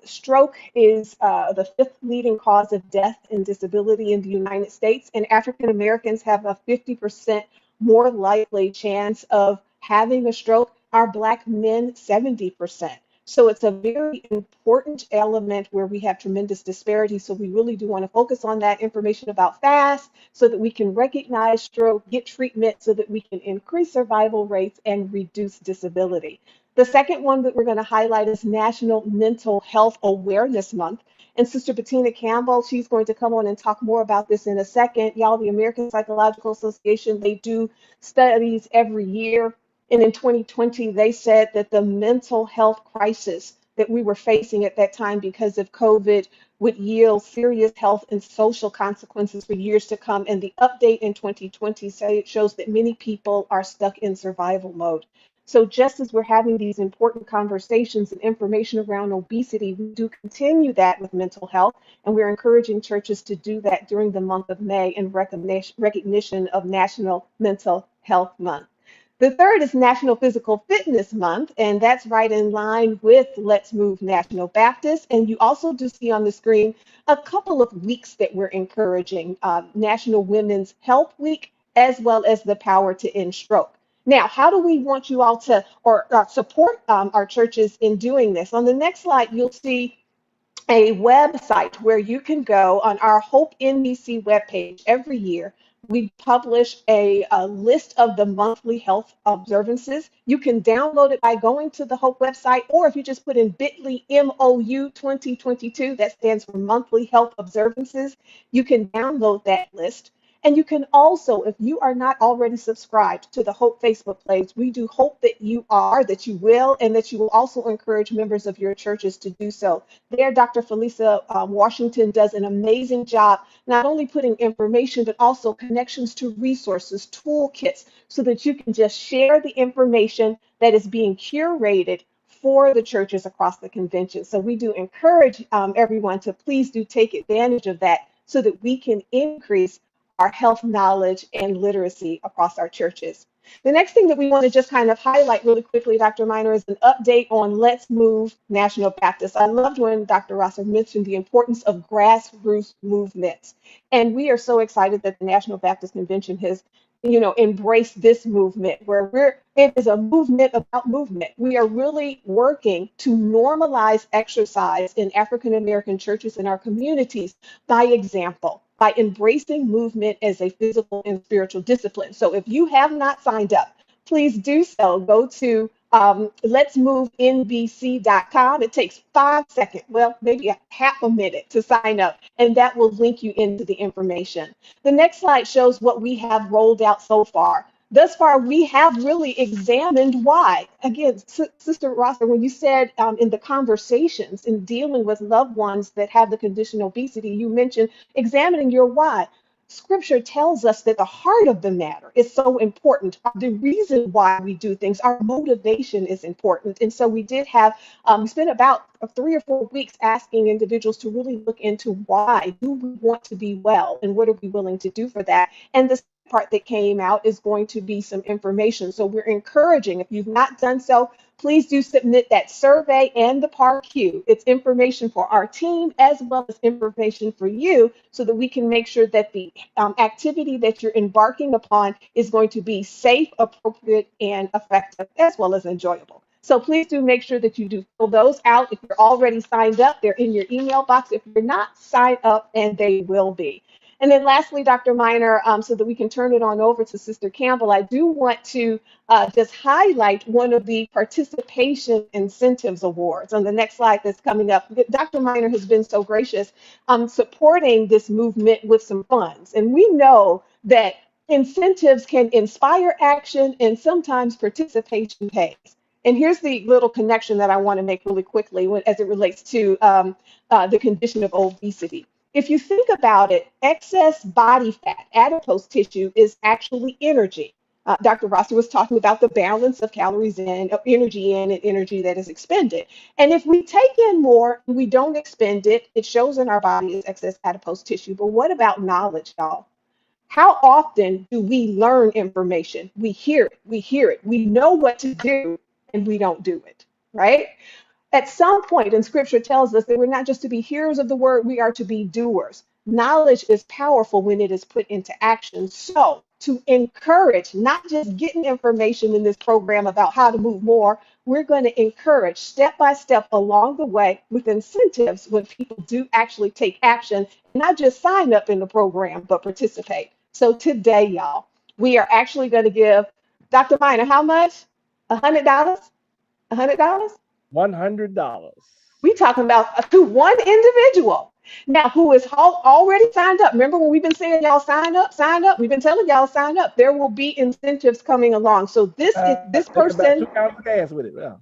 Stroke is the fifth leading cause of death and disability in the United States, and African Americans have a 50% more likely chance of having a stroke. Our Black men, 70%. So it's a very important element where we have tremendous disparity. So we really do want to focus on that information about FAST so that we can recognize stroke, get treatment so that we can increase survival rates and reduce disability. The second one that we're going to highlight is National Mental Health Awareness Month. And Sister Bettina Campbell, she's going to come on and talk more about this in a second. Y'all, the American Psychological Association, they do studies every year. And in 2020, they said that the mental health crisis that we were facing at that time because of COVID would yield serious health and social consequences for years to come. And the update in 2020 shows that many people are stuck in survival mode. So just as we're having these important conversations and information around obesity, we do continue that with mental health, and we're encouraging churches to do that during the month of May in recognition of National Mental Health Month. The third is National Physical Fitness Month, and that's right in line with Let's Move National Baptist. And you also do see on the screen a couple of weeks that we're encouraging, National Women's Health Week, as well as the Power to End Stroke. Now, how do we want you all to support our churches in doing this? On the next slide, you'll see a website where you can go on our H.O.P.E NBC webpage every year. We publish a list of the monthly health observances. You can download it by going to the H.O.P.E website, or if you just put in bit.ly MOU 2022, that stands for Monthly Health Observances, you can download that list. And you can also, if you are not already subscribed to the H.O.P.E Facebook page, we do hope that you are, that you will, and that you will also encourage members of your churches to do so. There, Dr. Felisa Washington does an amazing job, not only putting information, but also connections to resources, toolkits, so that you can just share the information that is being curated for the churches across the convention. So we do encourage everyone to please do take advantage of that so that we can increase our health knowledge and literacy across our churches. The next thing that we want to just kind of highlight really quickly, Dr. Minor, is an update on Let's Move National Baptist. I loved when Dr. Rosser mentioned the importance of grassroots movements. And we are so excited that the National Baptist Convention has embrace this movement where it is a movement about movement. We are really working to normalize exercise in African American churches in our communities by example, by embracing movement as a physical and spiritual discipline. So if you have not signed up, please do so. Go to letsmovenbc.com. It takes 5 seconds, well, maybe a half a minute to sign up, and that will link you into the information. The next slide shows what we have rolled out so far. Thus far, we have really examined why. Again, Sister Rosser, when you said in the conversations in dealing with loved ones that have the condition obesity, you mentioned examining your why. Scripture tells us that the heart of the matter is so important. The reason why we do things, our motivation is important. And so we did have, we spent about 3 or 4 weeks asking individuals to really look into why do we want to be well and what are we willing to do for that. And the part that came out is going to be some information. So we're encouraging, if you've not done so, please do submit that survey and the PAR-Q. It's information for our team as well as information for you so that we can make sure that the activity that you're embarking upon is going to be safe, appropriate, and effective, as well as enjoyable. So please do make sure that you do fill those out. If you're already signed up, they're in your email box. If you're not, sign up and they will be. And then lastly, Dr. Minor, so that we can turn it on over to Sister Campbell, I do want to just highlight one of the participation incentives awards on the next slide that's coming up. Dr. Minor has been so gracious supporting this movement with some funds. And we know that incentives can inspire action and sometimes participation pays. And here's the little connection that I want to make really quickly as it relates to the condition of obesity. If you think about it, excess body fat, adipose tissue, is actually energy. Dr. Rosser was talking about the balance of calories in, of energy in, and energy that is expended. And if we take in more and we don't expend it, it shows in our body as excess adipose tissue. But what about knowledge, y'all? How often do we learn information? We hear it, we know what to do, and we don't do it, right? At some point, and scripture tells us that we're not just to be hearers of the word, we are to be doers. Knowledge is powerful when it is put into action. So, to encourage, not just getting information in this program about how to move more, we're going to encourage step by step along the way with incentives when people do actually take action, not just sign up in the program, but participate. So, today, y'all, we are actually going to give Dr. Minor how much? $100? $100? $100. We talking about to one individual now who is already signed up. Remember when we've been saying y'all sign up, sign up. We've been telling y'all sign up. There will be incentives coming along. So this Take about 2 person gallons of gas with it. Yeah.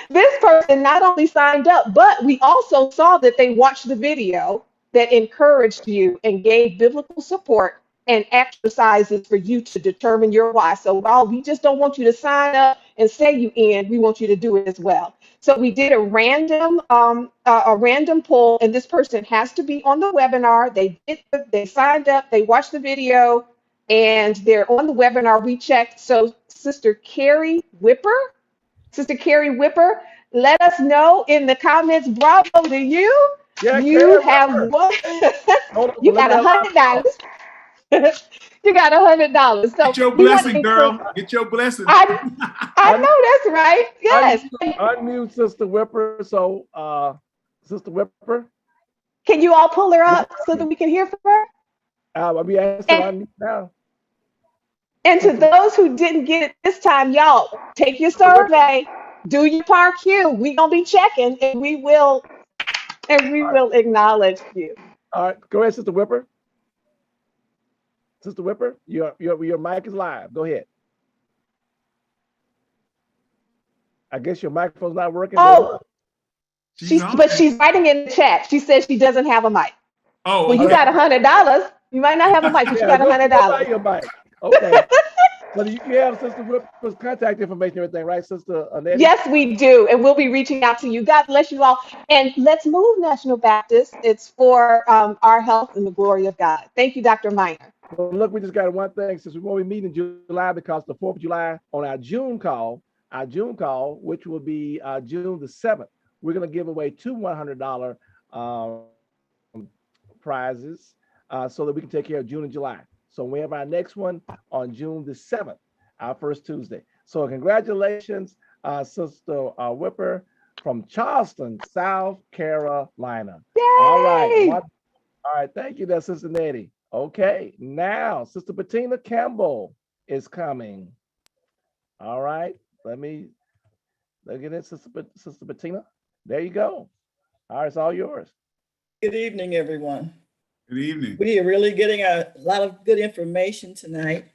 this person not only signed up, but we also saw that they watched the video that encouraged you and gave biblical support and exercises for you to determine your why. So while we just don't want you to sign up and say you in, we want you to do it as well. So we did a random poll, and this person has to be on the webinar. They signed up, they watched the video, and they're on the webinar. We checked. So Sister Carrie Whipper, let us know in the comments. Bravo to you. Yeah, You Carrie have Whipper. won. Hold on, You let got me have $100. You got $100. So Get your we want to blessing, encourage. girl. Get your blessing. I know that's right. Yes. Unmute Sister Whipper. So, Sister Whipper, Can you all pull her up so that we can hear from her? I'll be asked to unmute now. And to those who didn't get it this time, y'all, take your survey, do your part Q. We're gonna be checking, and we will acknowledge you. All right, go ahead, Sister Whipper. Sister Whipper, your mic is live. Go ahead. I guess your microphone's not working. Oh, but she's writing in the chat. She says she doesn't have a mic. Oh, well, you got $100. You might not have a mic, but you got $100. Your mic. Okay. But you have Sister Whipper's contact information and everything, right, Sister Annette? Yes, we do. And we'll be reaching out to you. God bless you all. And let's move, National Baptist. It's for our health and the glory of God. Thank you, Dr. Minor. Well, look, we just got one thing. Since we won't be meeting in July because the 4th of July on our June call, which will be June the 7th, we're going to give away 2 $100 prizes so that we can take care of June and July. So we have our next one on June the 7th, our first Tuesday. So congratulations, Sister Whipper from Charleston, South Carolina. Yay! All right. Thank you, that's Sister Nettie. Okay, now Sister Bettina Campbell is coming. All right, let me look at it, Sister Bettina. There you go. All right, it's all yours. Good evening, everyone. Good evening. We are really getting a lot of good information tonight.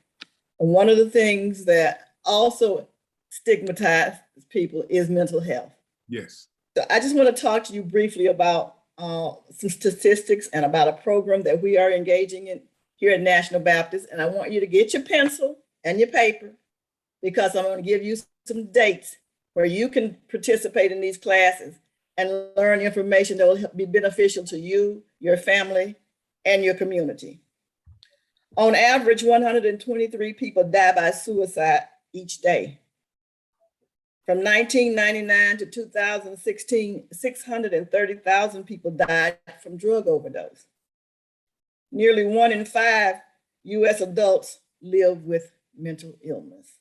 And one of the things that also stigmatizes people is mental health. Yes. So I just want to talk to you briefly about some statistics and about a program that we are engaging in here at National Baptist. And I want you to get your pencil and your paper because I'm going to give you some dates where you can participate in these classes and learn information that will be beneficial to you, your family, and your community. On average, 123 people die by suicide each day. From 1999 to 2016, 630,000 people died from drug overdose. Nearly 1 in 5 US adults live with mental illness.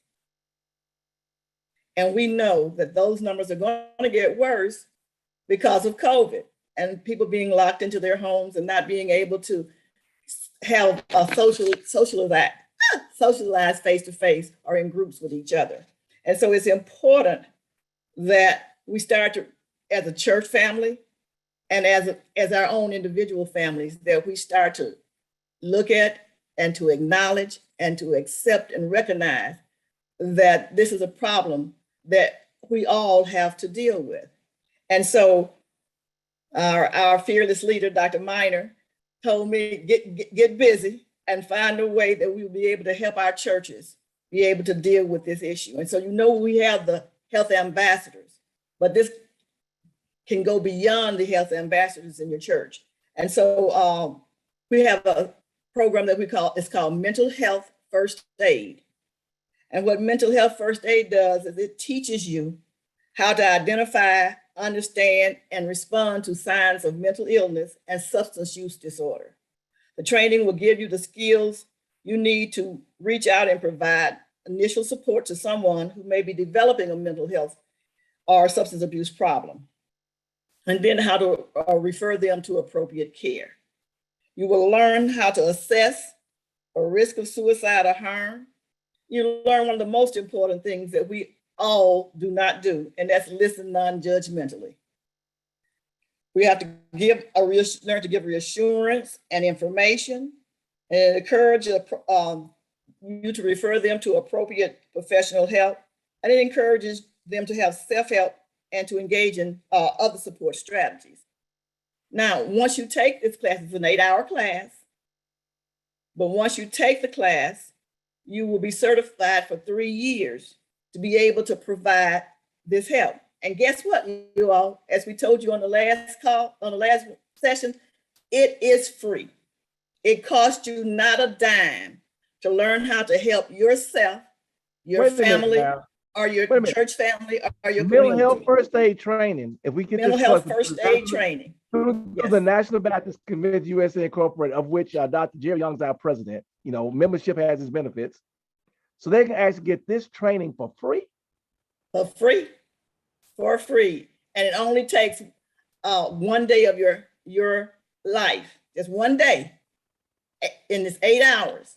And we know that those numbers are going to get worse because of COVID and people being locked into their homes and not being able to have a socialize face-to-face or in groups with each other. And so it's important that we start to, as a church family and as our own individual families, that we start to look at and to acknowledge and to accept and recognize that this is a problem that we all have to deal with. And so our fearless leader, Dr. Minor, told me, get busy. and find a way that we will be able to help our churches be able to deal with this issue. And so, we have the health ambassadors, but this can go beyond the health ambassadors in your church. And so we have a program that it's called Mental Health First Aid. And what Mental Health First Aid does is it teaches you how to identify, understand, and respond to signs of mental illness and substance use disorder. The training will give you the skills you need to reach out and provide initial support to someone who may be developing a mental health or substance abuse problem, and then how to refer them to appropriate care. You will learn how to assess a risk of suicide or harm. You learn one of the most important things that we all do not do, and that's listen non-judgmentally. We have to learn to give reassurance and information, and encourage you to refer them to appropriate professional help, and it encourages them to have self-help and to engage in other support strategies. Now, once you take this class, it's an 8-hour class, but once you take the class, you will be certified for 3 years to be able to provide this help. And guess what, you all, as we told you on the last session, it is free. It costs you not a dime to learn how to help yourself, your family, or your church family, or your mental community. health first aid training. If we get mental this health first aid training through the National Baptist Convention USA Incorporated, of which Dr. Jerry Young's our president. Membership has its benefits, so they can actually get this training for free. For free, and it only takes 1 day of your life, just 1 day, in this 8 hours,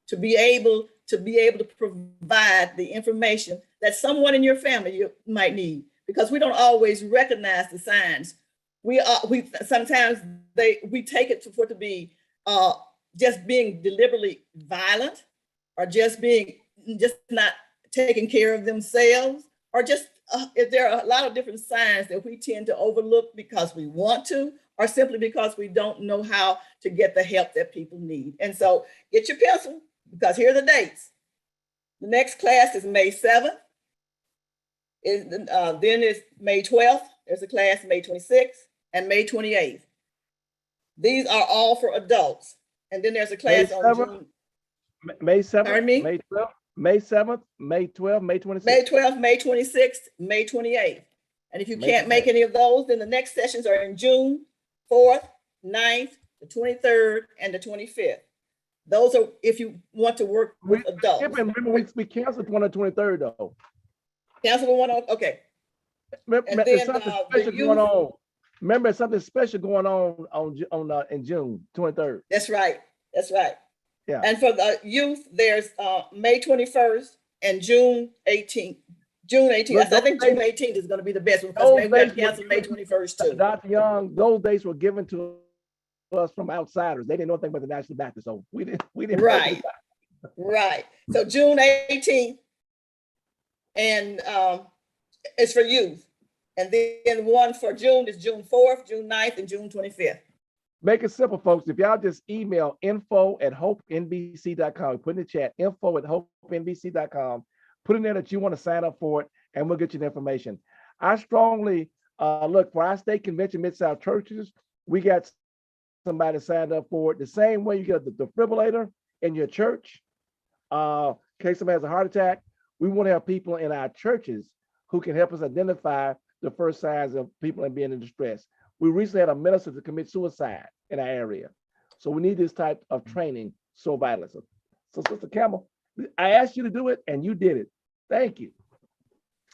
to be able to provide the information that someone in your family might need, because we don't always recognize the signs. We sometimes we take it for to be just being deliberately violent, or just not taking care of themselves, or just if there are a lot of different signs that we tend to overlook because we want to, or simply because we don't know how to get the help that people need. And so get your pencil, because here are the dates. The next class is May 7th. Then is May 12th. There's a class May 26th and May 28th. These are all for adults. And then there's a class on June. May 7th, Pardon me? May 12th, May 7th, May 12th, May 26th. May 12th, May 26th, May 28th. And if you can't make any of those, then the next sessions are in June 4th, 9th, the 23rd, and the 25th. Those are if you want to work with adults. Remember, we canceled one on the 23rd, though. Cancel the one on, okay. Remember, there's something special going on. Remember, something special going on in June 23rd. That's right. That's right. Yeah. And for the youth, there's May 21st and June 18th. June 18th. I think June 18th is going to be the best one, because maybe we have to cancel May 21st too. Dr. Young, those dates were given to us from outsiders. They didn't know anything about the National Baptist, so we didn't. Right. Right. So June 18th, and it's for youth. And then one for June is June 4th, June 9th, and June 25th. Make it simple, folks. If y'all just email info@hopenbc.com, put in the chat, info@hopenbc.com, put in there that you want to sign up for it, and we'll get you the information. I strongly look for our state convention, Mid-South churches. We got somebody signed up for it. The same way you get the defibrillator in your church, in case somebody has a heart attack. We want to have people in our churches who can help us identify the first signs of people being in distress. We recently had a minister to commit suicide in our area. So we need this type of training so badly. So Sister Campbell, I asked you to do it and you did it. Thank you.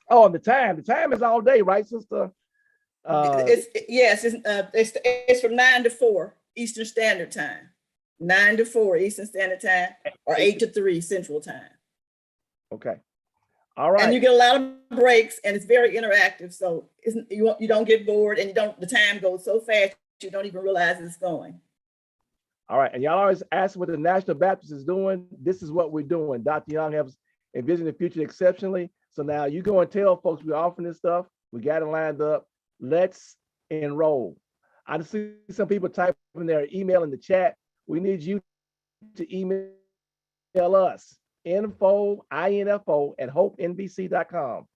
Oh, and the time is all day, right, Sister? It's from 9 to 4 Eastern Standard Time. 9 to 4 Eastern Standard Time, or 8 to 3 Central Time. Okay. All right. And you get a lot of breaks, and it's very interactive. So you don't get bored, and the time goes so fast you don't even realize it's going. All right. And y'all always ask what the National Baptist is doing. This is what we're doing. Dr. Young has envisioned the future exceptionally. So now you go and tell folks we're offering this stuff. We got it lined up. Let's enroll. I see some people typing their email in the chat. We need you to email us, info at hopenbc.com,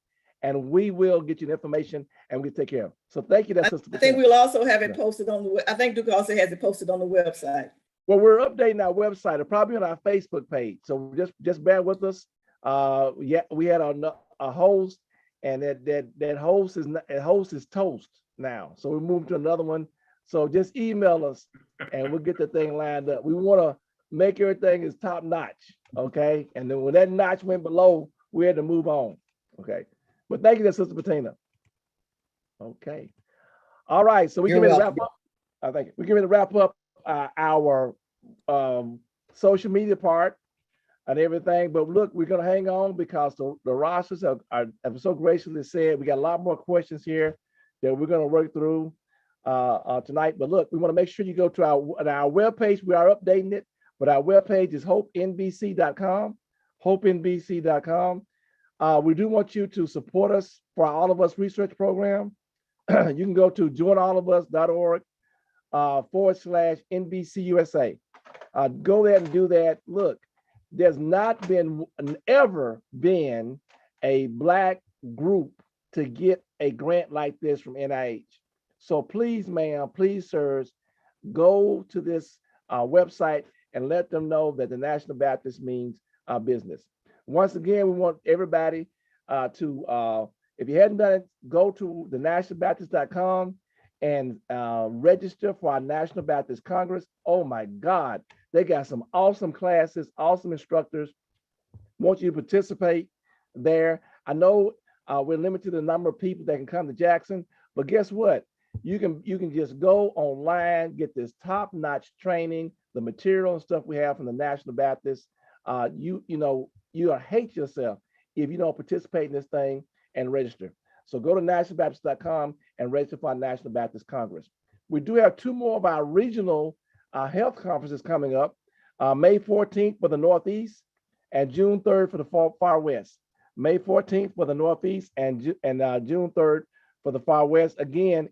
and we will get you the information and we take care of it. So thank you, Sister. I think we'll also have it posted on the, I think Duke also has it posted on the website. Well, we're updating our website. It'll probably on our Facebook page. So just bear with us. Yeah, we had a host, and that host is toast now. So we moved to another one. So just email us, and we'll get the thing lined up. We want to make everything is top notch, okay? And then when that notch went below, we had to move on, okay? But thank you, Sister Bettina. Okay. All right. So we can wrap up. I think we can wrap up our social media part and everything. But look, we're going to hang on because the rosters have so graciously said we got a lot more questions here that we're going to work through tonight. But look, we want to make sure you go to our webpage. We are updating it, but our webpage is hopenbc.com, hopenbc.com. We do want you to support us for our All of Us research program. You can go to joinallofus.org /NBCUSA. Go there and do that. Look, there's not ever been a Black group to get a grant like this from NIH. So please, ma'am, please, sirs, go to this website and let them know that the National Baptist means business. Once again, we want everybody to, if you hadn't done it, go to thenationalbaptist.com and register for our National Baptist Congress. Oh my God, they got some awesome classes, awesome instructors. Want you to participate there. I know we're limited to the number of people that can come to Jackson, but guess what? You can just go online, get this top-notch training, the material and stuff we have from the National Baptist. You'll hate yourself if you don't participate in this thing and register. So go to nationalbaptist.com and register for our National Baptist Congress. We do have two more of our regional health conferences coming up, May 14th for the Northeast and June 3rd for the Far West. May 14th for the Northeast and June 3rd for the Far West. Again,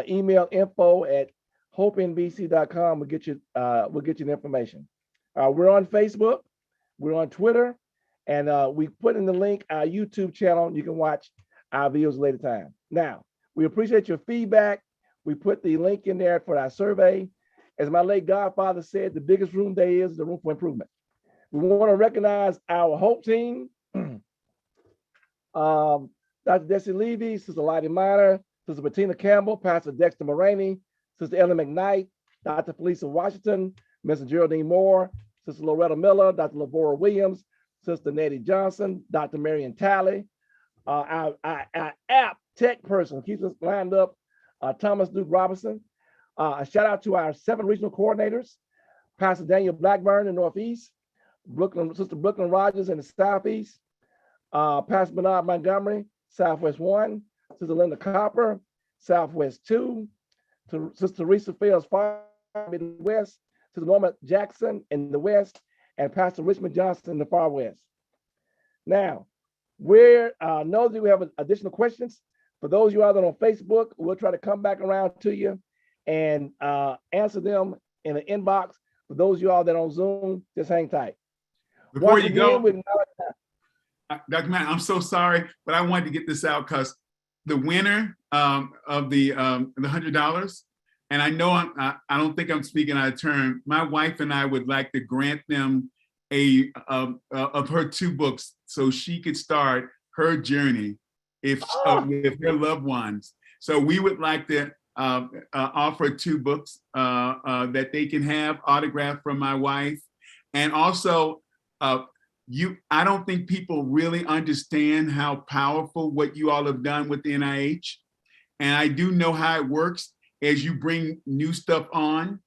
email info@hopenbc.com. We'll get you the information. We're on Facebook, we're on Twitter, and we put in the link our YouTube channel. You can watch our videos later time. Now, we appreciate your feedback. We put the link in there for our survey. As my late godfather said, the biggest room there is the room for improvement. We want to recognize our Hope team. Dr. Desi Levy, Sister Lottie Minor, Sister Bettina Campbell, Pastor Dexter Moraney, Sister Ellen McKnight, Dr. Felisa Washington, Mr. Geraldine Moore, Sister Loretta Miller, Dr. Lavora Williams, Sister Nettie Johnson, Dr. Marion Talley, our app tech person keeps us lined up, Thomas Duke Robinson. A shout out to our 7 regional coordinators, Pastor Daniel Blackburn in the Northeast, Sister Brooklyn Rogers in the Southeast, Pastor Bernard Montgomery, Southwest 1, Sister Linda Copper, Southwest 2, to Sister Teresa Fields Farm in the West, Sister Norma Jackson in the West, and Pastor Richmond Johnson in the Far West. Now, we know that we have additional questions. For those of you out there on Facebook, we'll try to come back around to you and answer them in the inbox. For those of you all that are on Zoom, just hang tight. Before you go, Dr. Matt, I'm so sorry, but I wanted to get this out because the winner of the $100, and I know I don't think I'm speaking out of turn. My wife and I would like to grant them of her 2 books so she could start her journey with her loved ones. So we would like to offer 2 books that they can have autographed from my wife. And also, I don't think people really understand how powerful what you all have done with the NIH. And I do know how it works. As you bring new stuff on,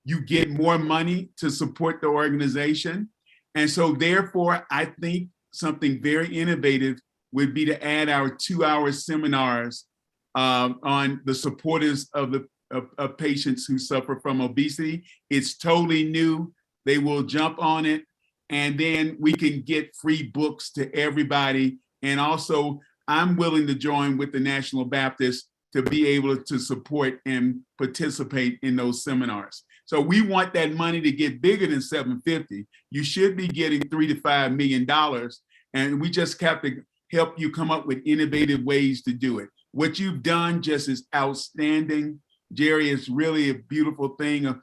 you get more money to support the organization. And so therefore, I think something very innovative would be to add our 2-hour seminars on the supporters of patients who suffer from obesity. It's totally new. They will jump on it. And then we can get free books to everybody. And also, I'm willing to join with the National Baptist to be able to support and participate in those seminars. So we want that money to get bigger than 750. You should be getting $3 to $5 million. And we just have to help you come up with innovative ways to do it. What you've done just is outstanding. Jerry, is really a beautiful thing.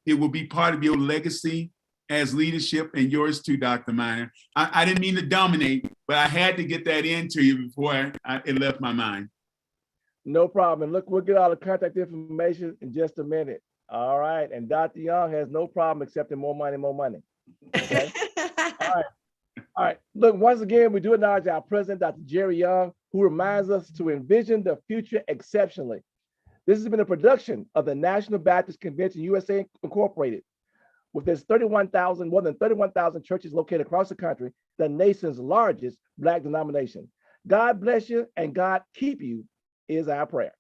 It will be part of your legacy as leadership, and yours too, Dr. Miner. I didn't mean to dominate, but I had to get that into you before it left my mind. No problem. Look, we'll get all the contact information in just a minute. All right. And Dr. Young has no problem accepting more money, more money. Okay. All right. All right. Look, once again, we do acknowledge our president, Dr. Jerry Young, who reminds us to envision the future exceptionally. This has been a production of the National Baptist Convention USA Incorporated. With its more than 31,000 churches located across the country, the nation's largest Black denomination. God bless you and God keep you is our prayer.